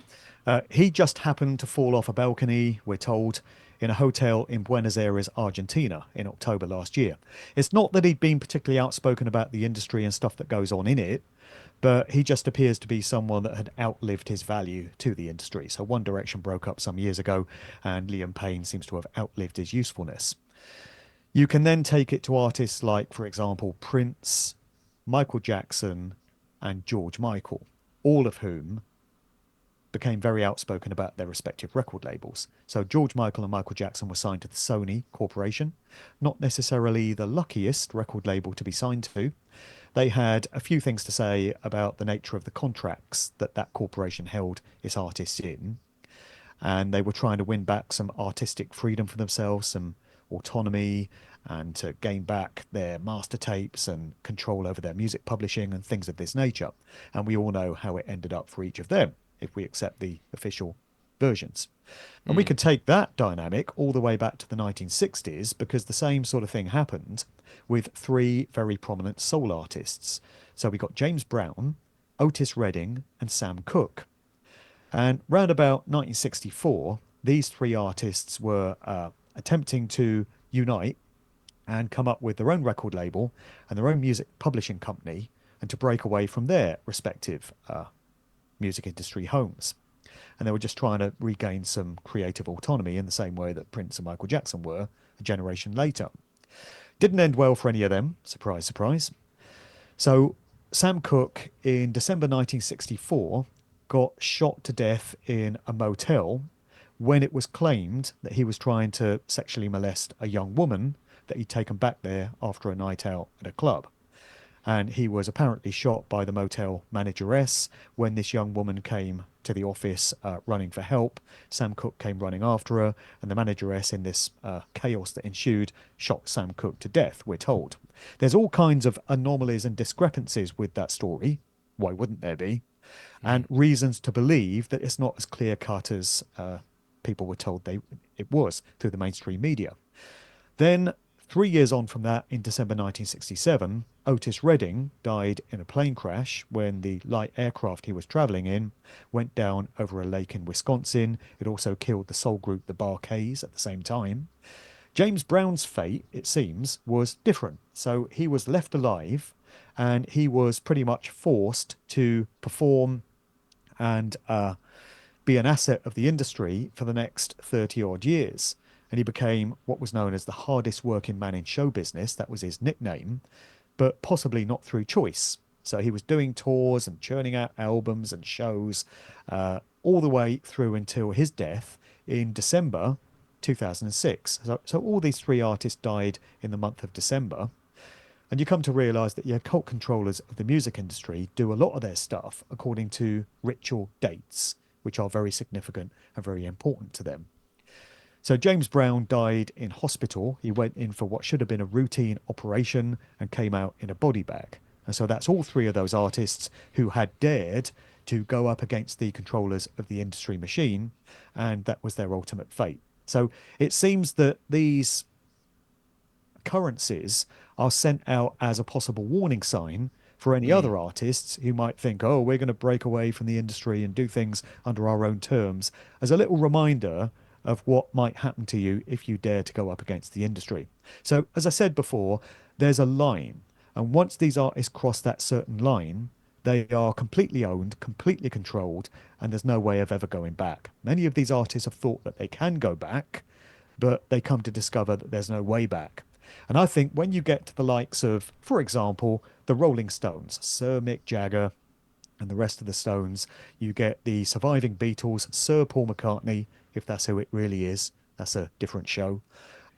he just happened to fall off a balcony, we're told, in a hotel in Buenos Aires, Argentina, in October last year. It's not that he'd been particularly outspoken about the industry and stuff that goes on in it, but he just appears to be someone that had outlived his value to the industry. So One Direction broke up some years ago, and Liam Payne seems to have outlived his usefulness. You can then take it to artists like, for example, Prince, Michael Jackson, and George Michael, all of whom became very outspoken about their respective record labels. So George Michael and Michael Jackson were signed to the Sony Corporation, not necessarily the luckiest record label to be signed to. They had a few things to say about the nature of the contracts that that corporation held its artists in, and they were trying to win back some artistic freedom for themselves, some autonomy, and to gain back their master tapes and control over their music publishing and things of this nature. And we all know how it ended up for each of them if we accept the official versions. And we Mm. could take that dynamic all the way back to the 1960s because the same sort of thing happened with three very prominent soul artists. So we got James Brown, Otis Redding, and Sam Cooke. And round about 1964, these three artists were attempting to unite and come up with their own record label and their own music publishing company and to break away from their respective music industry homes. And they were just trying to regain some creative autonomy in the same way that Prince and Michael Jackson were a generation later. Didn't end well for any of them, surprise, surprise. So Sam Cooke in December 1964 got shot to death in a motel when it was claimed that he was trying to sexually molest a young woman that he'd taken back there after a night out at a club. And he was apparently shot by the motel manageress when this young woman came to the office running for help. Sam Cooke came running after her, and the manageress, in this chaos that ensued, shot Sam Cooke to death, we're told. There's all kinds of anomalies and discrepancies with that story. Why wouldn't there be? And Mm. reasons to believe that it's not as clear cut as people were told it was through the mainstream media. Then, 3 years on from that, in December 1967, Otis Redding died in a plane crash when the light aircraft he was traveling in went down over a lake in Wisconsin. It also killed the soul group the Bar-Kays at the same time. James Brown's fate, it seems, was different. So he was left alive and he was pretty much forced to perform and be an asset of the industry for the next 30 odd years. And he became what was known as the hardest working man in show business. That was his nickname, but possibly not through choice. So he was doing tours and churning out albums and shows all the way through until his death in December 2006. So all these three artists died in the month of December. And you come to realize that your cult controllers of the music industry do a lot of their stuff according to ritual dates, which are very significant and very important to them. So James Brown died in hospital. He went in for what should have been a routine operation and came out in a body bag. And so that's all three of those artists who had dared to go up against the controllers of the industry machine, and that was their ultimate fate. So it seems that these occurrences are sent out as a possible warning sign for any Mm, other artists who might think, oh, we're going to break away from the industry and do things under our own terms, as a little reminder of what might happen to you if you dare to go up against the industry. So, as I said before, there's a line. And once these artists cross that certain line, they are completely owned, completely controlled, and there's no way of ever going back. Many of these artists have thought that they can go back, but they come to discover that there's no way back. And I think when you get to the likes of, for example, the Rolling Stones, Sir Mick Jagger and the rest of the Stones, you get the surviving Beatles, Sir Paul McCartney, if that's who it really is, that's a different show.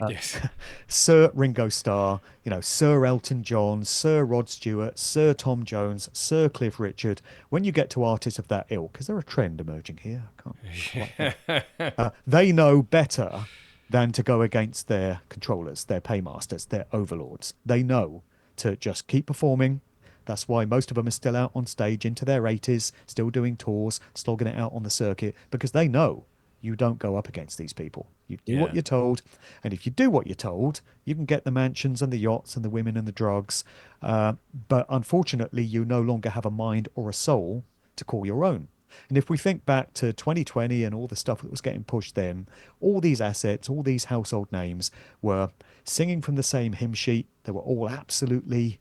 Uh, yes. Sir Ringo Starr, Sir Elton John, Sir Rod Stewart, Sir Tom Jones, Sir Cliff Richard. When you get to artists of that ilk, is there a trend emerging here? I can't quite think. They know better than to go against their controllers, their paymasters, their overlords. They know to just keep performing. That's why most of them are still out on stage into their 80s, still doing tours, slogging it out on the circuit, because they know you don't go up against these people. You do what Yeah. you're told. And if you do what you're told, you can get the mansions and the yachts and the women and the drugs. But unfortunately, you no longer have a mind or a soul to call your own. And if we think back to 2020 and all the stuff that was getting pushed then, all these assets, all these household names were singing from the same hymn sheet. They were all absolutely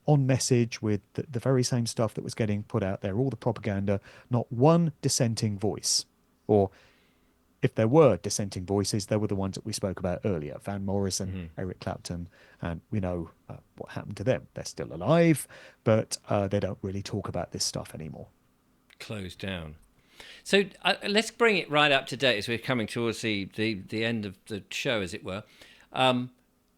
on message with the very same stuff that was getting put out there, all the propaganda, not one dissenting voice. Or if there were dissenting voices, they were the ones that we spoke about earlier, Van Morrison, Hmm. Eric Clapton, and we know what happened to them. They're still alive, but they don't really talk about this stuff anymore. Closed down. So let's bring it right up to date as we're coming towards the end of the show, as it were. Um,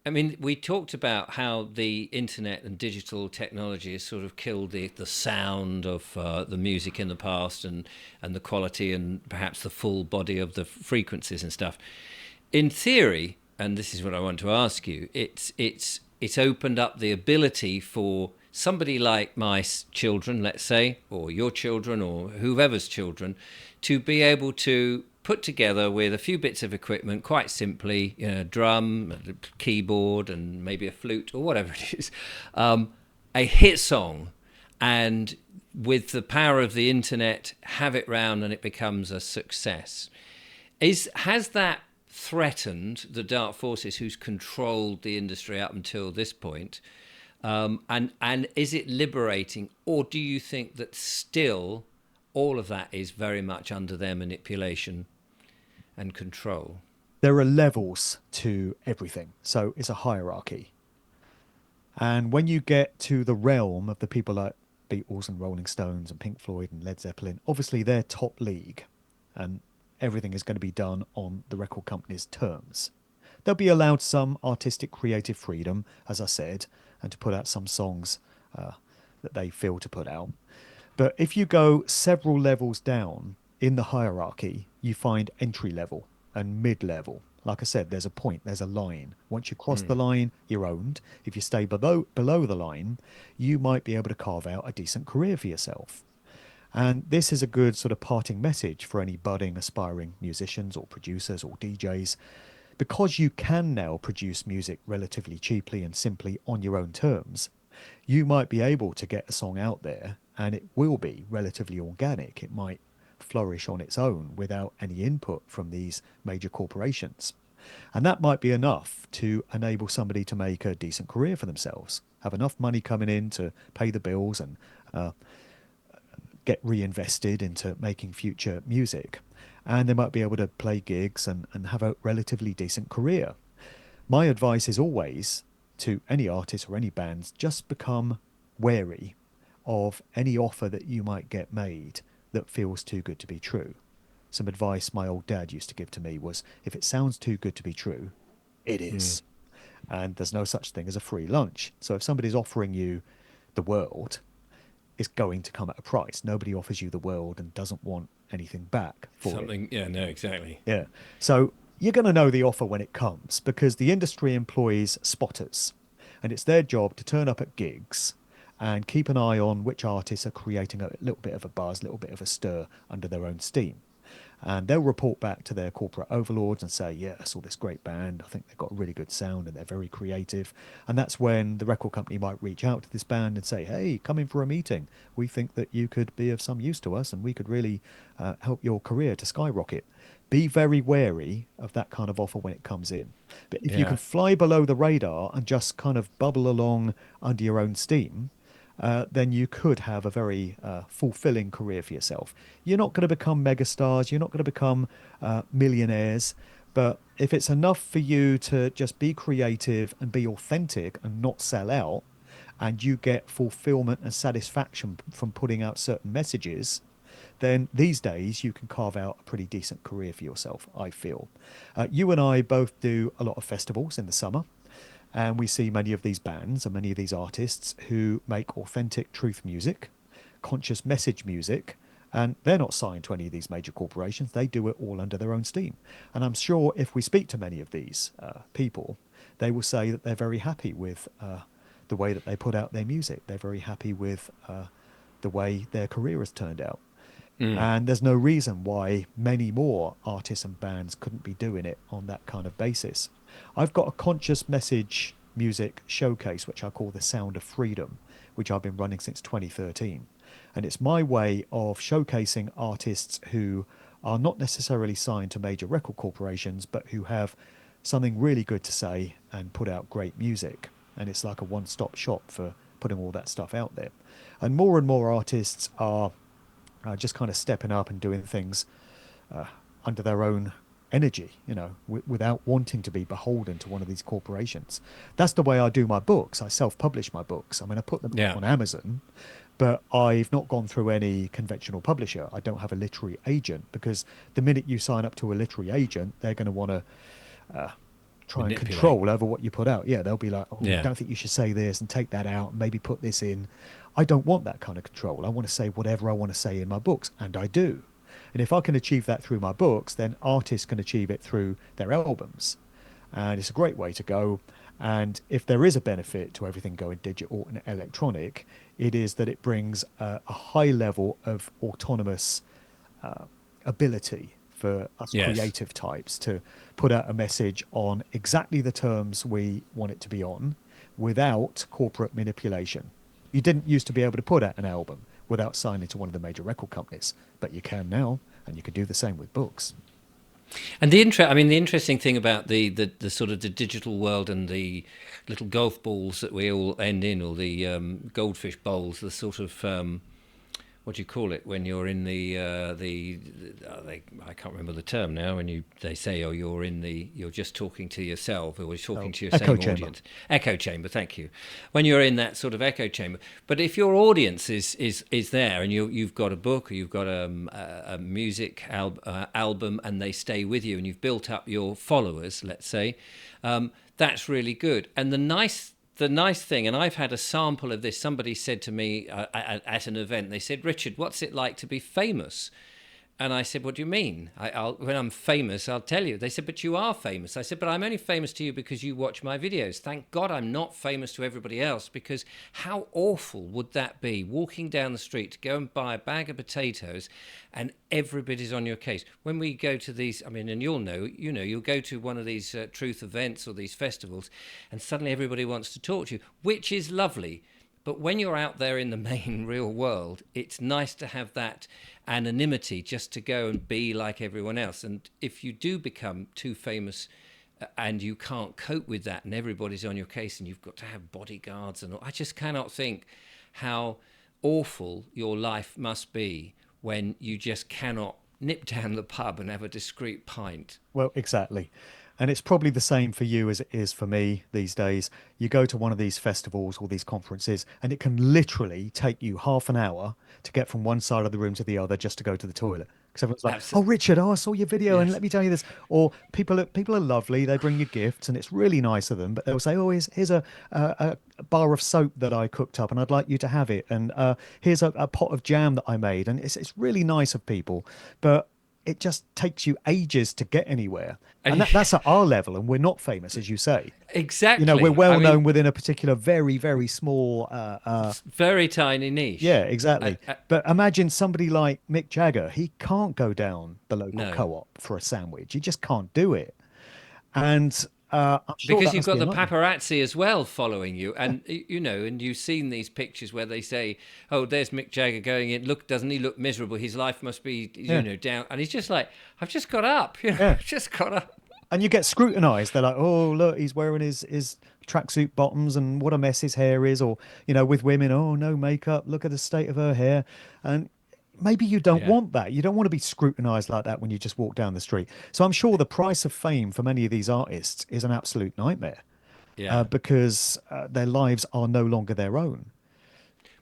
I mean, we talked about how the internet and digital technology has sort of killed the sound of the music in the past and the quality and perhaps the full body of the frequencies and stuff. In theory, and this is what I want to ask you, it's opened up the ability for somebody like my children, let's say, or your children, or whoever's children, to be able to put together with a few bits of equipment, quite simply, a drum, a keyboard, and maybe a flute or whatever it is, a hit song, and with the power of the internet, have it round and it becomes a success. Has that threatened the dark forces who's controlled the industry up until this point? And is it liberating, or do you think that still all of that is very much under their manipulation and control? There are levels to everything, so it's a hierarchy. And when you get to the realm of the people like Beatles and Rolling Stones and Pink Floyd and Led Zeppelin, obviously they're top league, and everything is going to be done on the record company's terms. They'll be allowed some artistic creative freedom, as I said, and to put out some songs uh, that they feel to put out. But if you go several levels down in the hierarchy, you find entry level and mid level. Like I said, there's a point, there's a line. Once you cross the line, you're owned. If you stay below the line, you might be able to carve out a decent career for yourself. And this is a good sort of parting message for any budding, aspiring musicians or producers or DJs. Because you can now produce music relatively cheaply and simply on your own terms, you might be able to get a song out there and it will be relatively organic. It might flourish on its own without any input from these major corporations. And that might be enough to enable somebody to make a decent career for themselves, have enough money coming in to pay the bills and uh, get reinvested into making future music. And they might be able to play gigs and have a relatively decent career. My advice is always to any artist or any bands, just become wary of any offer that you might get made that feels too good to be true. Some advice my old dad used to give to me was, if it sounds too good to be true, it is. and there's no such thing as a free lunch. So if somebody's offering you the world, it's going to come at a price. Nobody offers you the world and doesn't want anything back for it. Something, yeah, no, exactly. Yeah. So you're going to know the offer when it comes because the industry employs spotters, and it's their job to turn up at gigs and keep an eye on which artists are creating a little bit of a buzz, a little bit of a stir under their own steam. And they'll report back to their corporate overlords and say, yeah, I saw this great band. I think they've got a really good sound and they're very creative. And that's when the record company might reach out to this band and say, hey, come in for a meeting. We think that you could be of some use to us and we could really help your career to skyrocket. Be very wary of that kind of offer when it comes in. But if you can Yeah. fly below the radar and just kind of bubble along under your own steam, then you could have a very fulfilling career for yourself. You're not going to become megastars, you're not going to become millionaires, but if it's enough for you to just be creative and be authentic and not sell out, and you get fulfillment and satisfaction from putting out certain messages, then these days you can carve out a pretty decent career for yourself, I feel. You and I both do a lot of festivals in the summer. And we see many of these bands and many of these artists who make authentic truth music, conscious message music, and they're not signed to any of these major corporations. They do it all under their own steam. And I'm sure if we speak to many of these people, they will say that they're very happy with the way that they put out their music. They're very happy with the way their career has turned out. Mm. And there's no reason why many more artists and bands couldn't be doing it on that kind of basis. I've got a conscious message music showcase, which I call the Sound of Freedom, which I've been running since 2013. And it's my way of showcasing artists who are not necessarily signed to major record corporations, but who have something really good to say and put out great music. And it's like a one-stop shop for putting all that stuff out there. And more artists are just kind of stepping up and doing things under their own energy, without wanting to be beholden to one of these corporations. That's the way I do my books. I self-publish my books. I mean, I put them Yeah. on Amazon, but I've not gone through any conventional publisher. I don't have a literary agent because the minute you sign up to a literary agent, they're going to want to try and Manipulate. control over what you put out. Yeah, they'll be like, oh, I Yeah. don't think you should say this and take that out and maybe put this in. I don't want that kind of control. I want to say whatever I want to say in my books, and I do. And if I can achieve that through my books, then artists can achieve it through their albums. And it's a great way to go. And if there is a benefit to everything going digital and electronic, it is that it brings a high level of autonomous ability for us Yes. creative types to put out a message on exactly the terms we want it to be on without corporate manipulation. You didn't used to be able to put out an album without signing to one of the major record companies, but you can now, and you can do the same with books. And the interesting thing about the sort of the digital world and the little golf balls that we all end in, or the goldfish bowls, the sort of what do you call it when you're in I can't remember the term now, when they say, oh, you're just talking to yourself, or you're talking to your Echo same chamber. audience. Echo chamber, thank you. When you're in that sort of echo chamber. But if your audience is there, and you've got a book, or you've got a music album, and they stay with you, and you've built up your followers, let's say, that's really good. And the nice thing, and I've had a sample of this, somebody said to me at an event, they said, Richard, what's it like to be famous? And I said, what do you mean? When I'm famous, I'll tell you. They said, but you are famous. I said, but I'm only famous to you because you watch my videos. Thank God I'm not famous to everybody else, because how awful would that be, walking down the street to go and buy a bag of potatoes and everybody's on your case. When we go to these, and you'll go to one of these truth events or these festivals, and suddenly everybody wants to talk to you, which is lovely. But when you're out there in the main real world, it's nice to have that anonymity, just to go and be like everyone else. And if you do become too famous and you can't cope with that, and everybody's on your case, and you've got to have bodyguards and all, I just cannot think how awful your life must be when you just cannot nip down the pub and have a discreet pint. Well, exactly. And it's probably the same for you as it is for me these days. You go to one of these festivals or these conferences, and it can literally take you half an hour to get from one side of the room to the other just to go to the toilet. Because everyone's like, "Oh, Absolutely. Richard, oh, I saw your video, and Yes. let me tell you this." Or people are lovely. They bring you gifts, and it's really nice of them. But they'll say, "Oh, here's a bar of soap that I cooked up, and I'd like you to have it. And here's a pot of jam that I made." And it's really nice of people, but it just takes you ages to get anywhere. And that's at our level, and we're not famous, as you say. We're Exactly. I well mean, known within a particular very, very small. very tiny Yeah, niche. exactly. I, But imagine somebody like Mick Jagger. He can't go down the local no. co-op for a sandwich. He just can't do it. And I'm sure Because that you've must be got a the nightmare. paparazzi as well following you, Yeah, and and you've seen these pictures where they say, "Oh, there's Mick Jagger going in. Look, doesn't he look miserable? His life must be, yeah, down." And he's just like, "I've just got up. yeah. I've just got up." And you get scrutinized. They're like, "Oh, look, he's wearing his tracksuit bottoms, and what a mess his hair is." Or, with women, "Oh, no makeup. Look at the state of her hair." And maybe you don't Yeah, want that. You don't want to be scrutinized like that when you just walk down the street. So I'm sure the price of fame for many of these artists is an absolute nightmare, yeah. because their lives are no longer their own.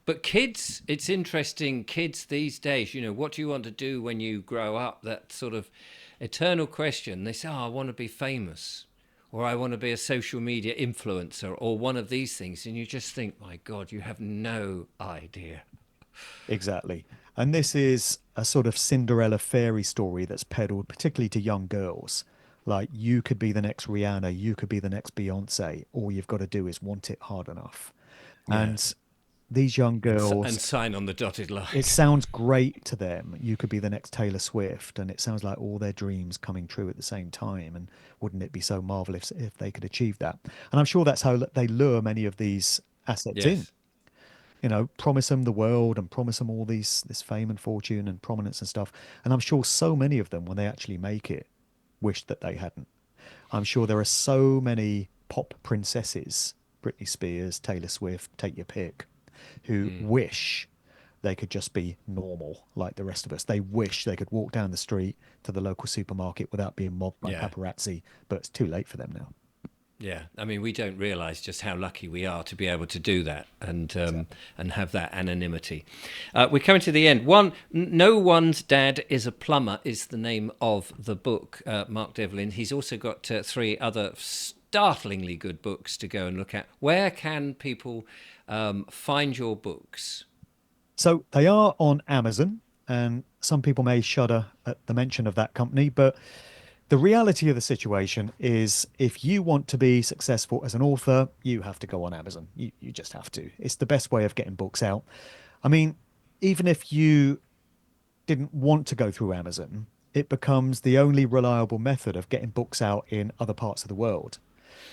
But kids, it's interesting. Kids these days, what do you want to do when you grow up? That sort of eternal question. They say, "Oh, I want to be famous," or "I want to be a social media influencer," or one of these things, and you just think, "My God, you have no idea." Exactly. And this is a sort of Cinderella fairy story that's peddled particularly to young girls. Like, you could be the next Rihanna, you could be the next Beyonce. All you've got to do is want it hard enough. Yeah, And these young and girls, sign on the dotted it line. sounds great to them. You could be the next Taylor Swift, and it sounds like all their dreams coming true at the same time. And wouldn't it be so marvelous if they could achieve that? And I'm sure that's how they lure many of these assets in. Yes. Promise them the world and promise them all this fame and fortune and prominence and stuff. And I'm sure so many of them, when they actually make it, wish that they hadn't. I'm sure there are so many pop princesses, Britney Spears, Taylor Swift, take your pick, who Mm. wish they could just be normal like the rest of us. They wish they could walk down the street to the local supermarket without being mobbed by Yeah. paparazzi, but it's too late for them now. Yeah. I mean, we don't realise just how lucky we are to be able to do that Exactly. and have that anonymity. We're coming to the end. No One's Dad is a Plumber is the name of the book. Mark Devlin. He's also got three other startlingly good books to go and look at. Where can people find your books? So they are on Amazon, and some people may shudder at the mention of that company, but the reality of the situation is if you want to be successful as an author, you have to go on Amazon. You just have to. It's the best way of getting books out. I mean, even if you didn't want to go through Amazon, it becomes the only reliable method of getting books out in other parts of the world.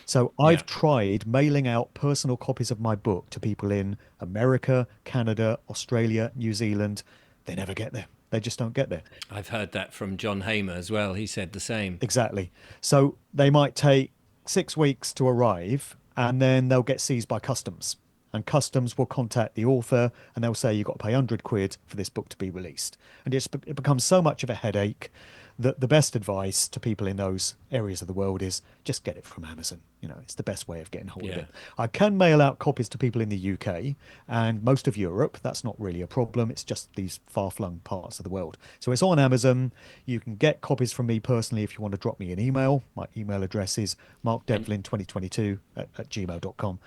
So Yeah. I've tried mailing out personal copies of my book to people in America, Canada, Australia, New Zealand. They never get there. They just don't get there. I've heard that from John Hamer as well. He said the same. Exactly. So they might take 6 weeks to arrive, and then they'll get seized by customs. And customs will contact the author, and they'll say, "You've got to pay 100 quid for this book to be released." And it becomes so much of a headache that the best advice to people in those areas of the world is just get it from Amazon. It's the best way of getting hold of Yeah. it. I can mail out copies to people in the UK and most of Europe. That's not really a problem. It's just these far-flung parts of the world. So it's on Amazon. You can get copies from me personally if you want to drop me an email. My email address is And markdevlin2022 at gmail.com,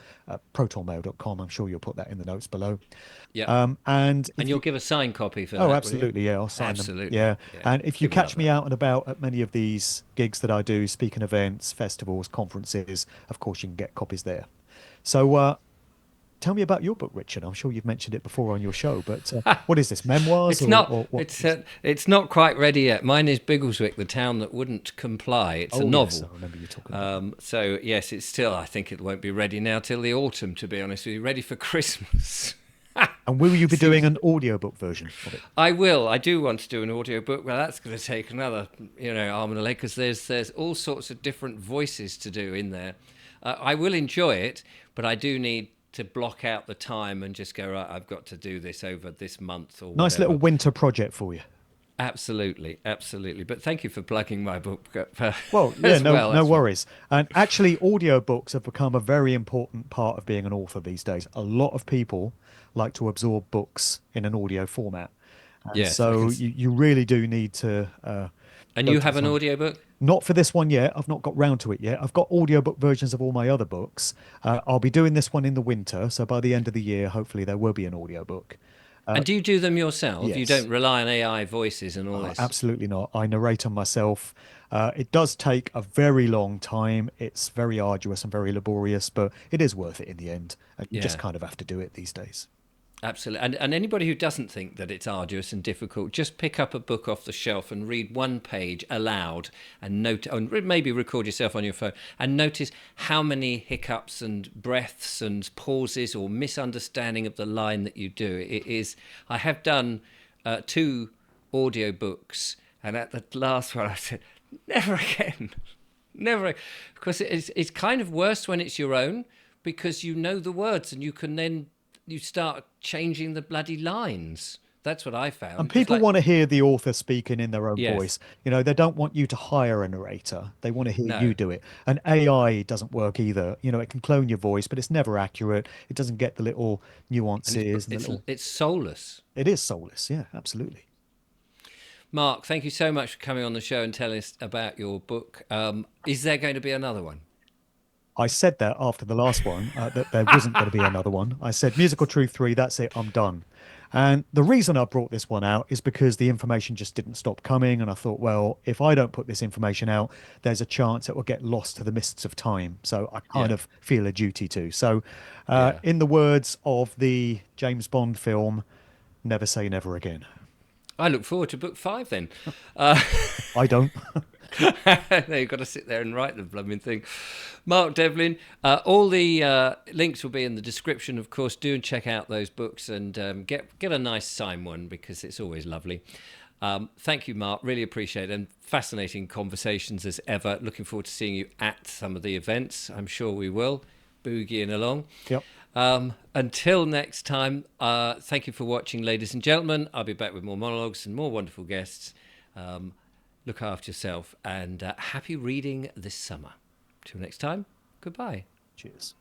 protonmail.com. I'm sure you'll put that in the notes below. yeah. And And if you'll you, give a signed copy for Oh, that, will you? absolutely. Yeah, I'll sign them. Absolutely. Yeah. Yeah. And if you People love catch me that. out and about at many of these gigs that I do, speaking events, festivals, conferences, of course, you can get copies there. So tell me about your book, Richard. I'm sure you've mentioned it before on your show, but what is this, memoirs It's or, not. or what? It's not quite ready yet. Mine is Biggleswick, the town that wouldn't comply. It's a Oh, yes, I novel. remember you talking about that. So yes, it's still. I think it won't be ready now till the autumn. To be honest with you, ready for Christmas. And will you be doing Seems an audiobook version of it? I will. I do want to do an audio book. Well, that's going to take another, arm and a leg because there's all sorts of different voices to do in there. I will enjoy it, but I do need to block out the time and just go right. I've got to do this over this month or Nice little whatever. winter project for you. Absolutely, absolutely. But thank you for plugging my book Well, yeah, as no, well. no That's worries. And actually, audiobooks have become a very important part of being an author these days. A lot of people like to absorb books in an audio format. And yes, I can. so you really do need to And go you to have this an one. audiobook? Not for this one yet. I've not got round to it yet. I've got audiobook versions of all my other books. I'll be doing this one in the winter. So by the end of the year, hopefully, there will be an audiobook. And do you do them yourself? You Yes. don't rely on AI voices and all this? Absolutely not. I narrate them myself. It does take a very long time. It's very arduous and very laborious, but it is worth it in the end. You just Yeah. kind of have to do it these days. Absolutely. And anybody who doesn't think that it's arduous and difficult, just pick up a book off the shelf and read one page aloud and note, or maybe record yourself on your phone and notice how many hiccups and breaths and pauses or misunderstanding of the line that you do. It is, I have done two audio books, and at the last one I said, never again. Never, because it's kind of worse when it's your own because you know the words and you can then you start changing the bloody lines. That's what I And found. It's people like, want to hear the author speaking in their own yes, voice. They don't want you to hire a narrator. They want to hear you no, do it. And AI doesn't work either. It can clone your voice, but it's never accurate. It doesn't get the little and it's nuances and the it's little. it's soulless. It is soulless. Yeah, absolutely. Mark, thank you so much for coming on the show and telling us about your book. Is there going to be another one? I said that after the last one, that there wasn't going to be another one. I said, Musical Truth 3, that's it, I'm done. And the reason I brought this one out is because the information just didn't stop coming. And I thought, well, if I don't put this information out, there's a chance it will get lost to the mists of time. So I kind Yeah, of feel a duty to. So, yeah. in the words of the James Bond film, never say never again. I look forward to book 5 then. I don't. No, you've got to sit there and write the blooming thing. Mark Devlin, all the links will be in the description, of course. Do check out those books and get a nice signed one because it's always lovely. Thank you, Mark. Really appreciate it. And fascinating conversations as ever. Looking forward to seeing you at some of the events. I'm sure we will. Boogieing along. Yep. Until next time, thank you for watching, ladies and gentlemen. I'll be back with more monologues and more wonderful guests. Look after yourself and happy reading this summer. Till next time, goodbye. Cheers.